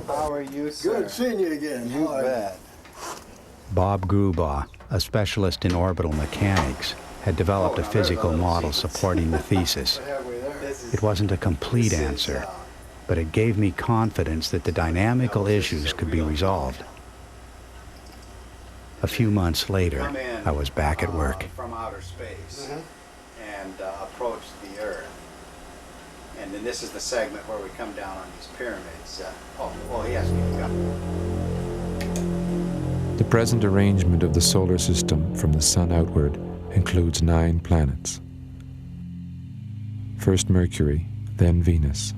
How are you, sir?
Good seeing you again.
You bet.
Bob Grubaugh, a specialist in orbital mechanics, had developed a physical model supporting the thesis. It wasn't a complete answer, but it gave me confidence that the dynamical issues could be resolved. A few months later, I was back at work.
From outer space and approach the Earth. And then this is the segment where we come down on these pyramids. Yes, we've got.
The present arrangement of the solar system from the Sun outward includes 9 planets. First Mercury, then Venus,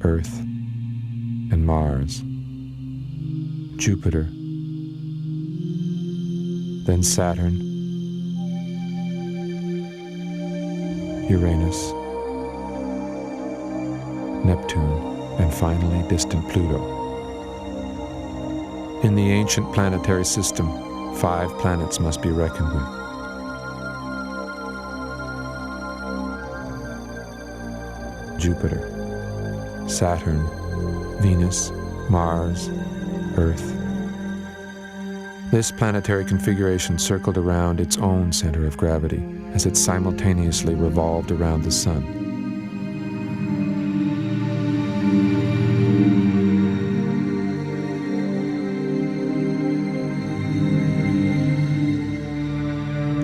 Earth, and Mars, Jupiter, then Saturn, Uranus, Neptune, and finally distant Pluto. In the ancient planetary system, 5 planets must be reckoned with. Jupiter, Saturn, Venus, Mars, Earth. This planetary configuration circled around its own center of gravity as it simultaneously revolved around the Sun.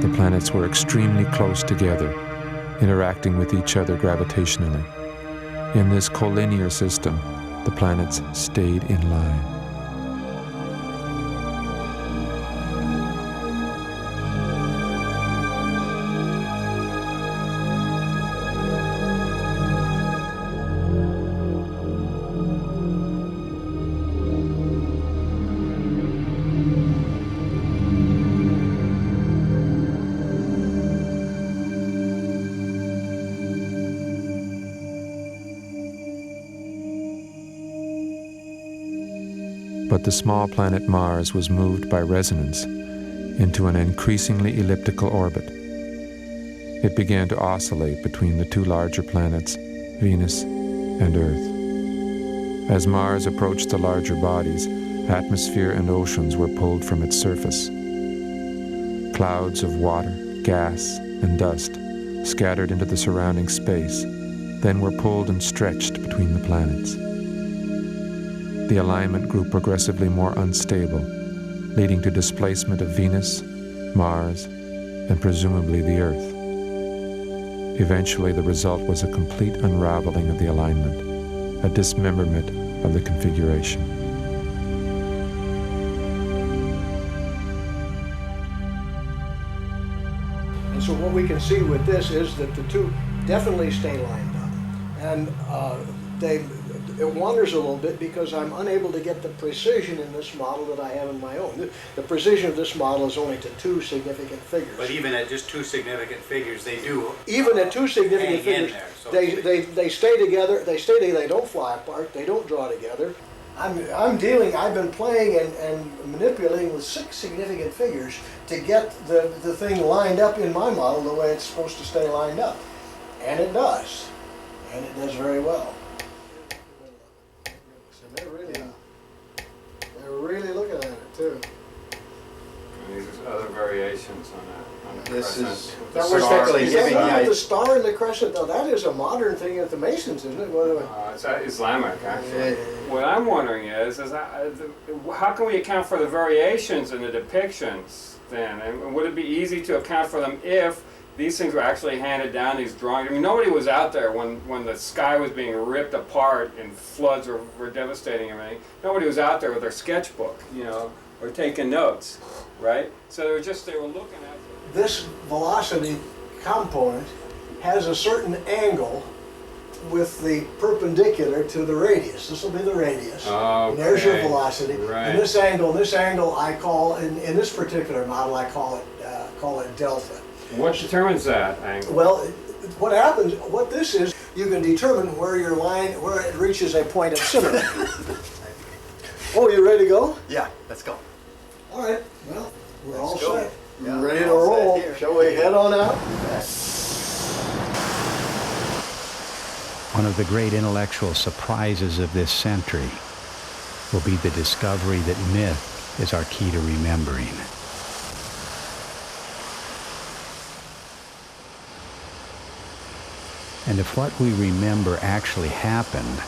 The planets were extremely close together, interacting with each other gravitationally. In this collinear system, the planets stayed in line. But the small planet Mars was moved by resonance into an increasingly elliptical orbit. It began to oscillate between the 2 larger planets, Venus and Earth. As Mars approached the larger bodies, atmosphere and oceans were pulled from its surface. Clouds of water, gas, and dust scattered into the surrounding space, then were pulled and stretched between the planets. the alignment grew progressively more unstable, leading to displacement of Venus, Mars, and presumably the Earth. Eventually, the result was a complete unraveling of the alignment, a dismemberment of the configuration.
And so what we can see with this is that the two definitely stay lined up. And it wanders a little bit because I'm unable to get the precision in this model that I have in my own. The precision of this model is only to 2 significant figures.
But even at just 2 significant figures, they do.
Even at 2 significant figures,
there, so
they stay together. They don't fly apart. They don't draw together. I've been playing and manipulating with 6 significant figures to get the thing lined up in my model the way it's supposed to stay lined up. And it does. And it does very well. They're really looking at it too.
And these are other variations on that.
This
crescent.
is
The
that was
star-
technically
Is that
giving
not
the
the star and the crescent though? That is a modern thing at the Masons, isn't it?
It's Islamic, actually.
Yeah.
What I'm wondering is how can we account for the variations in the depictions then? And would it be easy to account for them if these things were actually handed down, these drawings? I mean, nobody was out there when the sky was being ripped apart and floods were devastating everything. Nobody was out there with their sketchbook, or taking notes, right? So they were looking at it.
This velocity component has a certain angle with the perpendicular to the radius. This will be the radius.
Okay.
And there's your velocity.
Right.
And this angle I call, in this particular model, I call it delta.
What determines that angle?
Well, what happens, what this is, you can determine where it reaches a point of symmetry. Oh, you ready to go?
Yeah, let's go.
All right, well, we're all
go.
set.
Yeah,
Ready to
we're all set
roll.
here.
Shall we head on out?
One of the great intellectual surprises of this century will be the discovery that myth is our key to remembering. And if what we remember actually happened,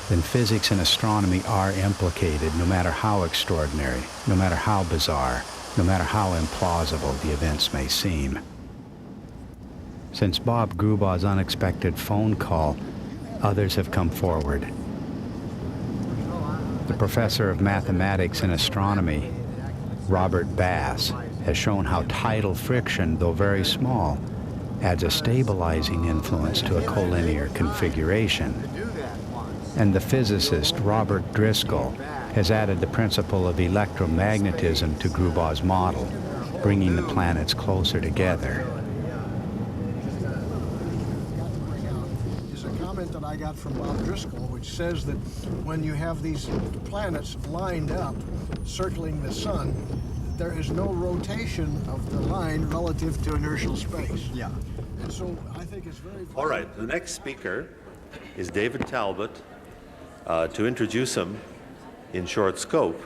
then physics and astronomy are implicated, no matter how extraordinary, no matter how bizarre, no matter how implausible the events may seem. Since Bob Grubau's unexpected phone call, others have come forward. The professor of mathematics and astronomy, Robert Bass, has shown how tidal friction, though very small, adds a stabilizing influence to a collinear configuration. And the physicist Robert Driscoll has added the principle of electromagnetism to Grubau's model, bringing the planets closer together.
Is a comment that I got from Bob Driscoll, which says that when you have these planets lined up, circling the sun, there is no rotation of the line relative to inertial space.
Yeah.
And so I think it's very...
All right, the next speaker is David Talbott. To introduce him in short scope,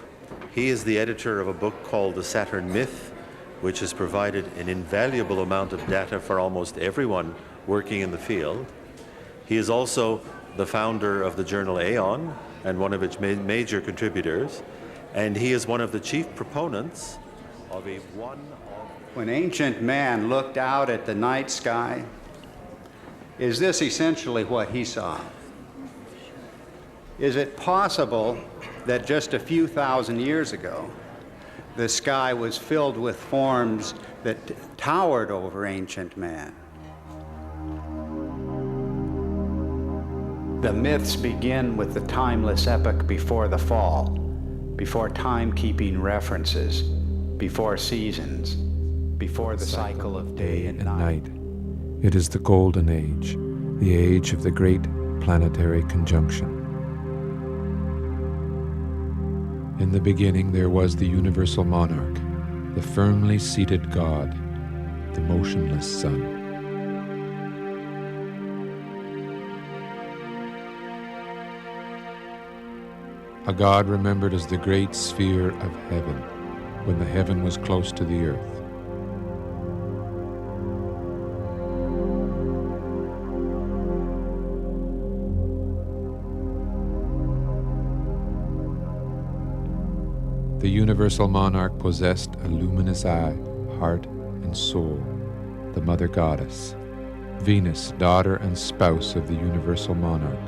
he is the editor of a book called The Saturn Myth, which has provided an invaluable amount of data for almost everyone working in the field. He is also the founder of the journal Aeon and one of its major contributors, and he is one of the chief proponents of a
When ancient man looked out at the night sky, is this essentially what he saw? Is it possible that just a few thousand years ago, the sky was filled with forms that towered over ancient man? The myths begin with the timeless epoch before the fall, before time-keeping references, before seasons, before the cycle of day and night.
It is the golden age, the age of the great planetary conjunction. In the beginning there was the universal monarch, the firmly seated God, the motionless sun. A God remembered as the great sphere of heaven, when the heaven was close to the earth. The universal monarch possessed a luminous eye, heart, and soul, the mother goddess. Venus, daughter and spouse of the universal monarch.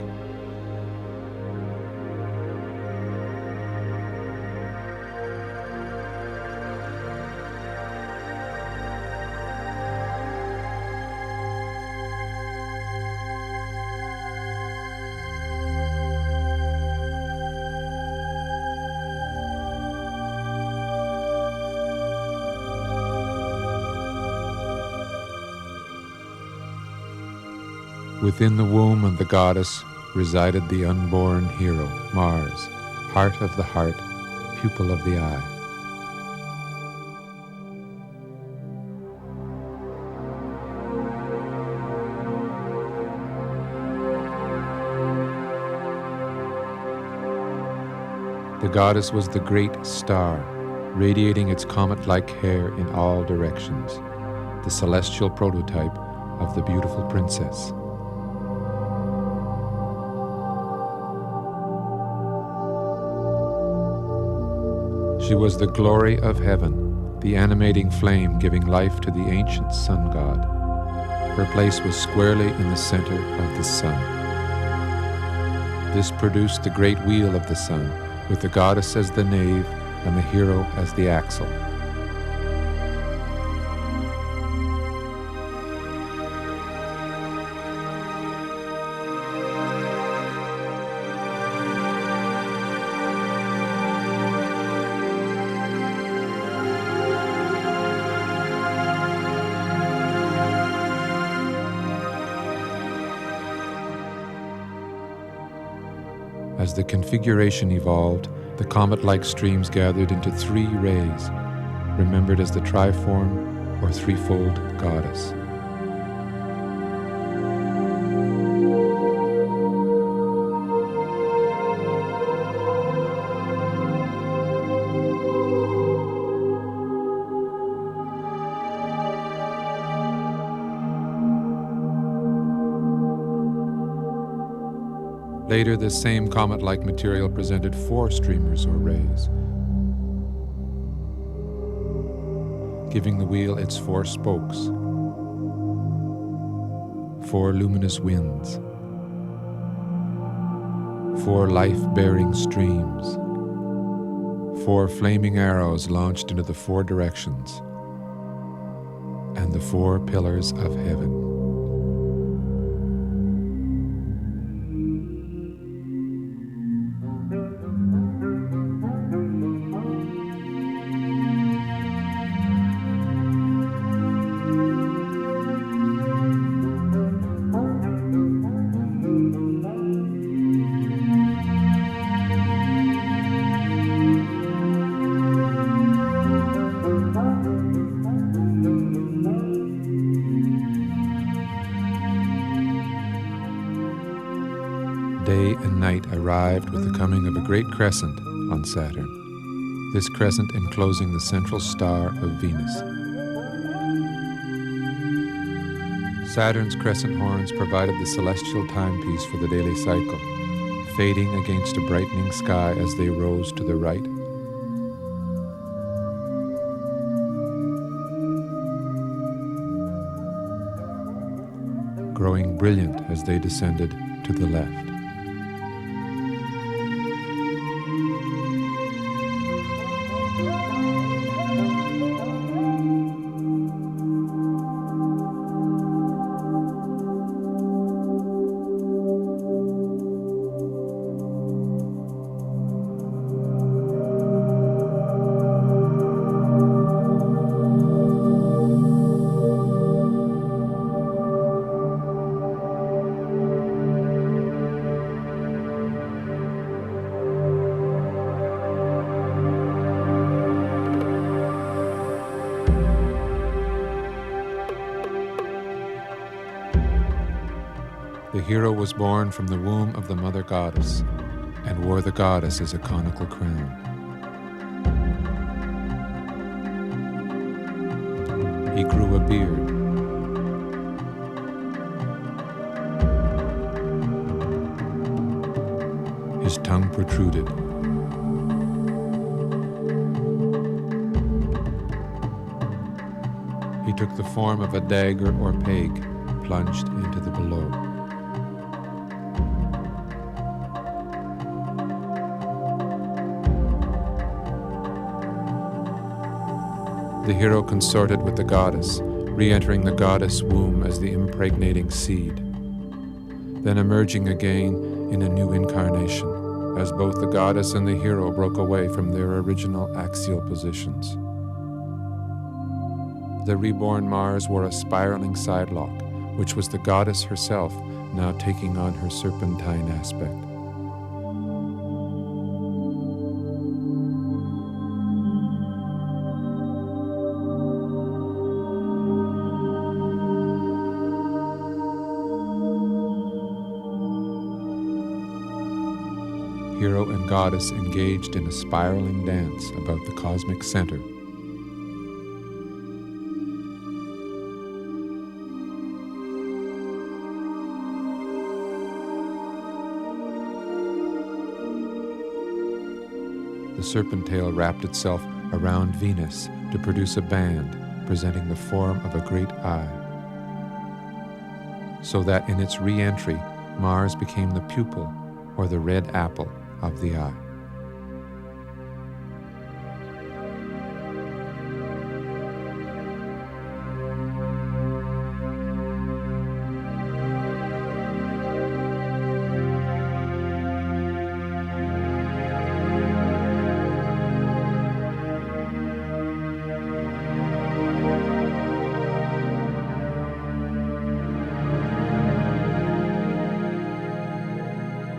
Within the womb of the goddess resided the unborn hero, Mars, heart of the heart, pupil of the eye. The goddess was the great star, radiating its comet-like hair in all directions, the celestial prototype of the beautiful princess. She was the glory of heaven, the animating flame giving life to the ancient sun god. Her place was squarely in the center of the sun. This produced the great wheel of the sun, with the goddess as the nave and the hero as the axle. As the configuration evolved, the comet-like streams gathered into 3 rays, remembered as the triform or threefold goddess. Later, this same comet-like material presented 4 streamers or rays, giving the wheel its 4 spokes, 4 luminous winds, 4 life-bearing streams, 4 flaming arrows launched into the 4 directions, and the 4 pillars of heaven. Day and night arrived with the coming of a great crescent on Saturn, this crescent enclosing the central star of Venus. Saturn's crescent horns provided the celestial timepiece for the daily cycle, fading against a brightening sky as they rose to the right. Growing brilliant as they descended to the left. The hero was born from the womb of the mother goddess and wore the goddess as a conical crown. He grew a beard. His tongue protruded. He took the form of a dagger or peg plunged into the below. The hero consorted with the goddess, re-entering the goddess womb as the impregnating seed, then emerging again in a new incarnation, as both the goddess and the hero broke away from their original axial positions. The reborn Mars wore a spiraling sidelock, which was the goddess herself now taking on her serpentine aspect. Hero and goddess engaged in a spiraling dance about the cosmic center. The serpent tail wrapped itself around Venus to produce a band presenting the form of a great eye, so that in its re-entry, Mars became the pupil, or the red apple, of the eye.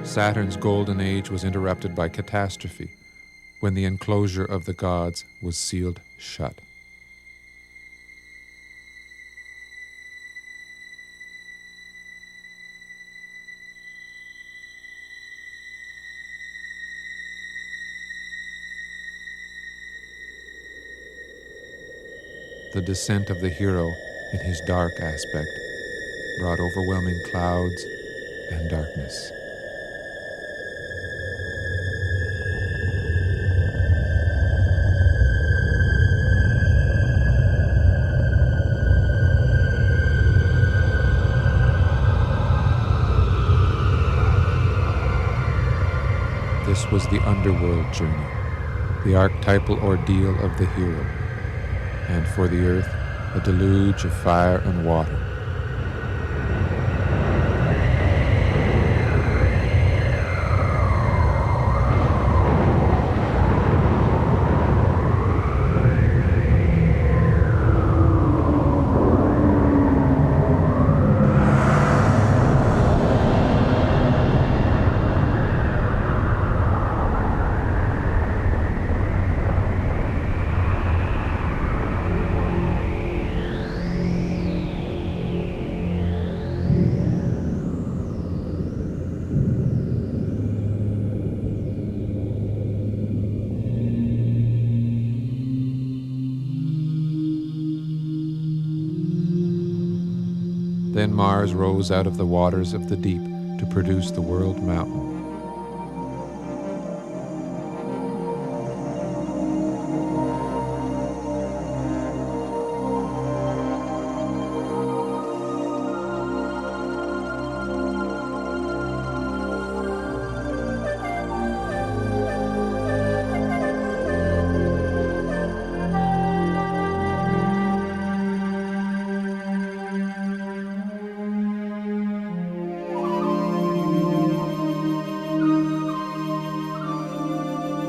Saturn's golden age was interrupted by catastrophe, when the enclosure of the gods was sealed shut. The descent of the hero in his dark aspect brought overwhelming clouds and darkness. This was the underworld journey, the archetypal ordeal of the hero, and for the earth, a deluge of fire and water. Then Mars rose out of the waters of the deep to produce the world mountain.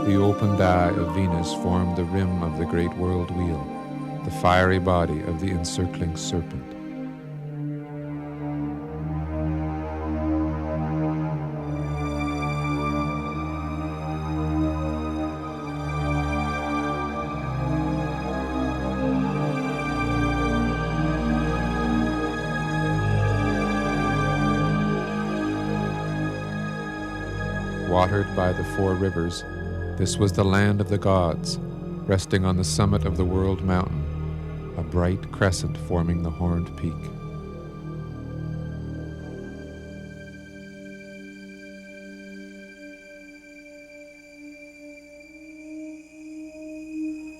The opened eye of Venus formed the rim of the great world wheel, the fiery body of the encircling serpent. Watered by the four rivers, this was the land of the gods, resting on the summit of the world mountain, a bright crescent forming the horned peak.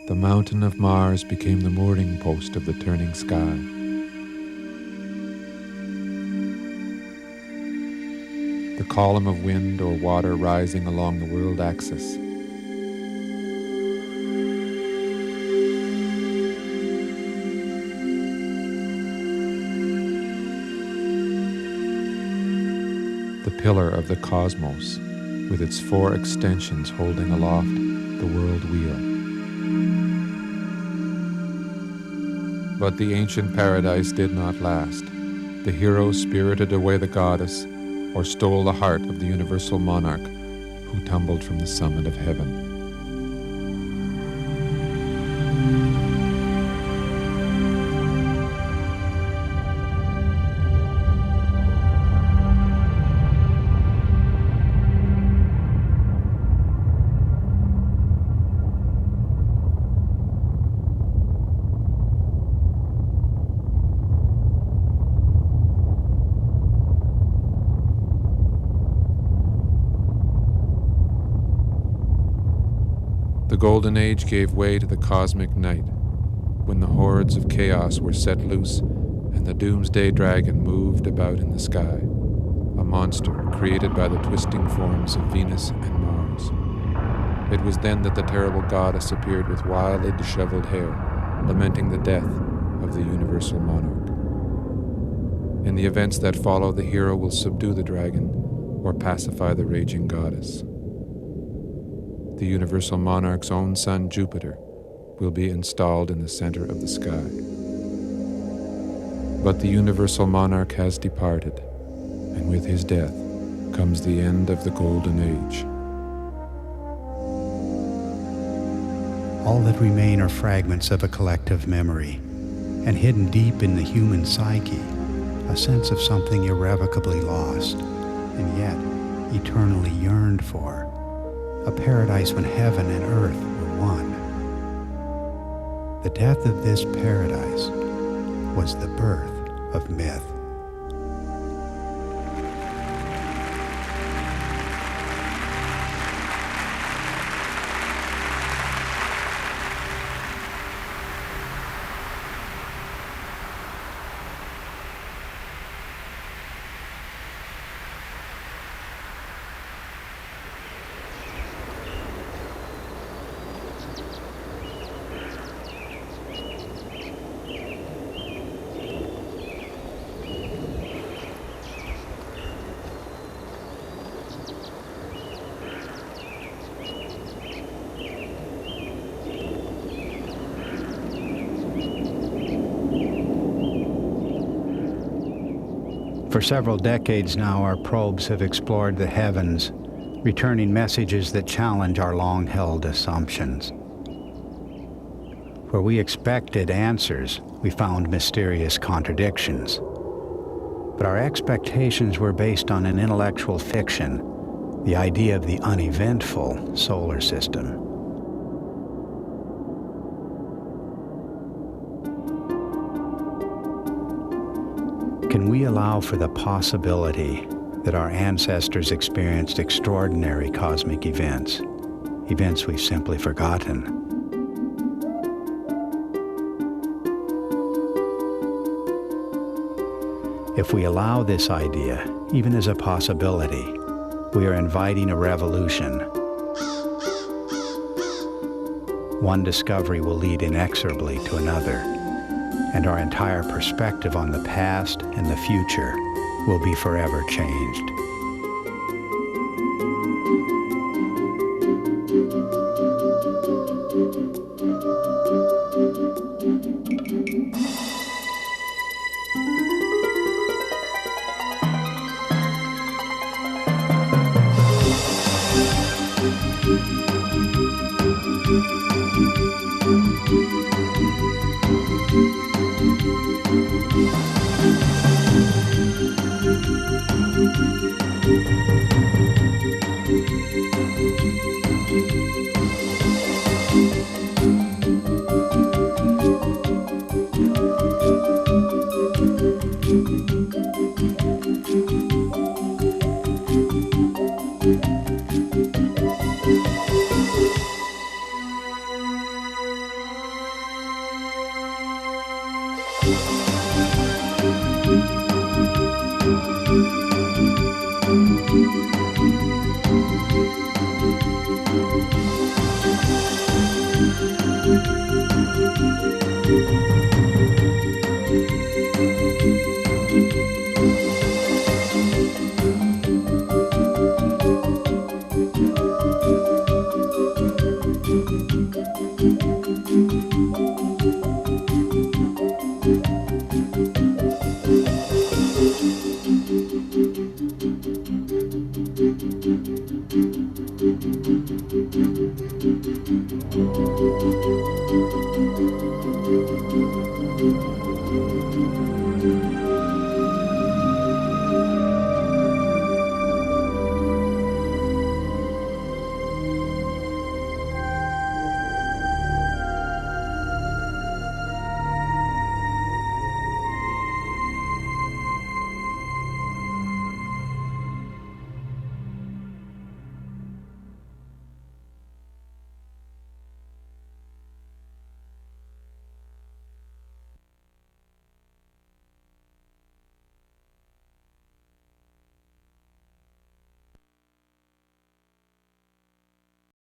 the mountain of Mars became the mooring post of the turning sky. The column of wind or water rising along the world axis. The pillar of the cosmos, with its 4 extensions holding aloft the world wheel. But the ancient paradise did not last. The hero spirited away the goddess, or stole the heart of the universal monarch who tumbled from the summit of heaven. The Golden Age gave way to the cosmic night, when the hordes of chaos were set loose and the doomsday dragon moved about in the sky, a monster created by the twisting forms of Venus and Mars. It was then that the terrible goddess appeared with wildly disheveled hair, lamenting the death of the universal monarch. In the events that follow, the hero will subdue the dragon or pacify the raging goddess. The universal monarch's own son, Jupiter, will be installed in the center of the sky. But the universal monarch has departed, and with his death comes the end of the Golden Age.
All that remain are fragments of a collective memory, and hidden deep in the human psyche, a sense of something irrevocably lost, and yet eternally yearned for. A paradise when heaven and earth were one. The death of this paradise was the birth of myth. For several decades now, our probes have explored the heavens, returning messages that challenge our long-held assumptions. Where we expected answers, we found mysterious contradictions. But our expectations were based on an intellectual fiction, the idea of the uneventful solar system. Can we allow for the possibility that our ancestors experienced extraordinary cosmic events, events we've simply forgotten? If we allow this idea, even as a possibility, we are inviting a revolution. One discovery will lead inexorably to another, and our entire perspective on the past and the future will be forever changed.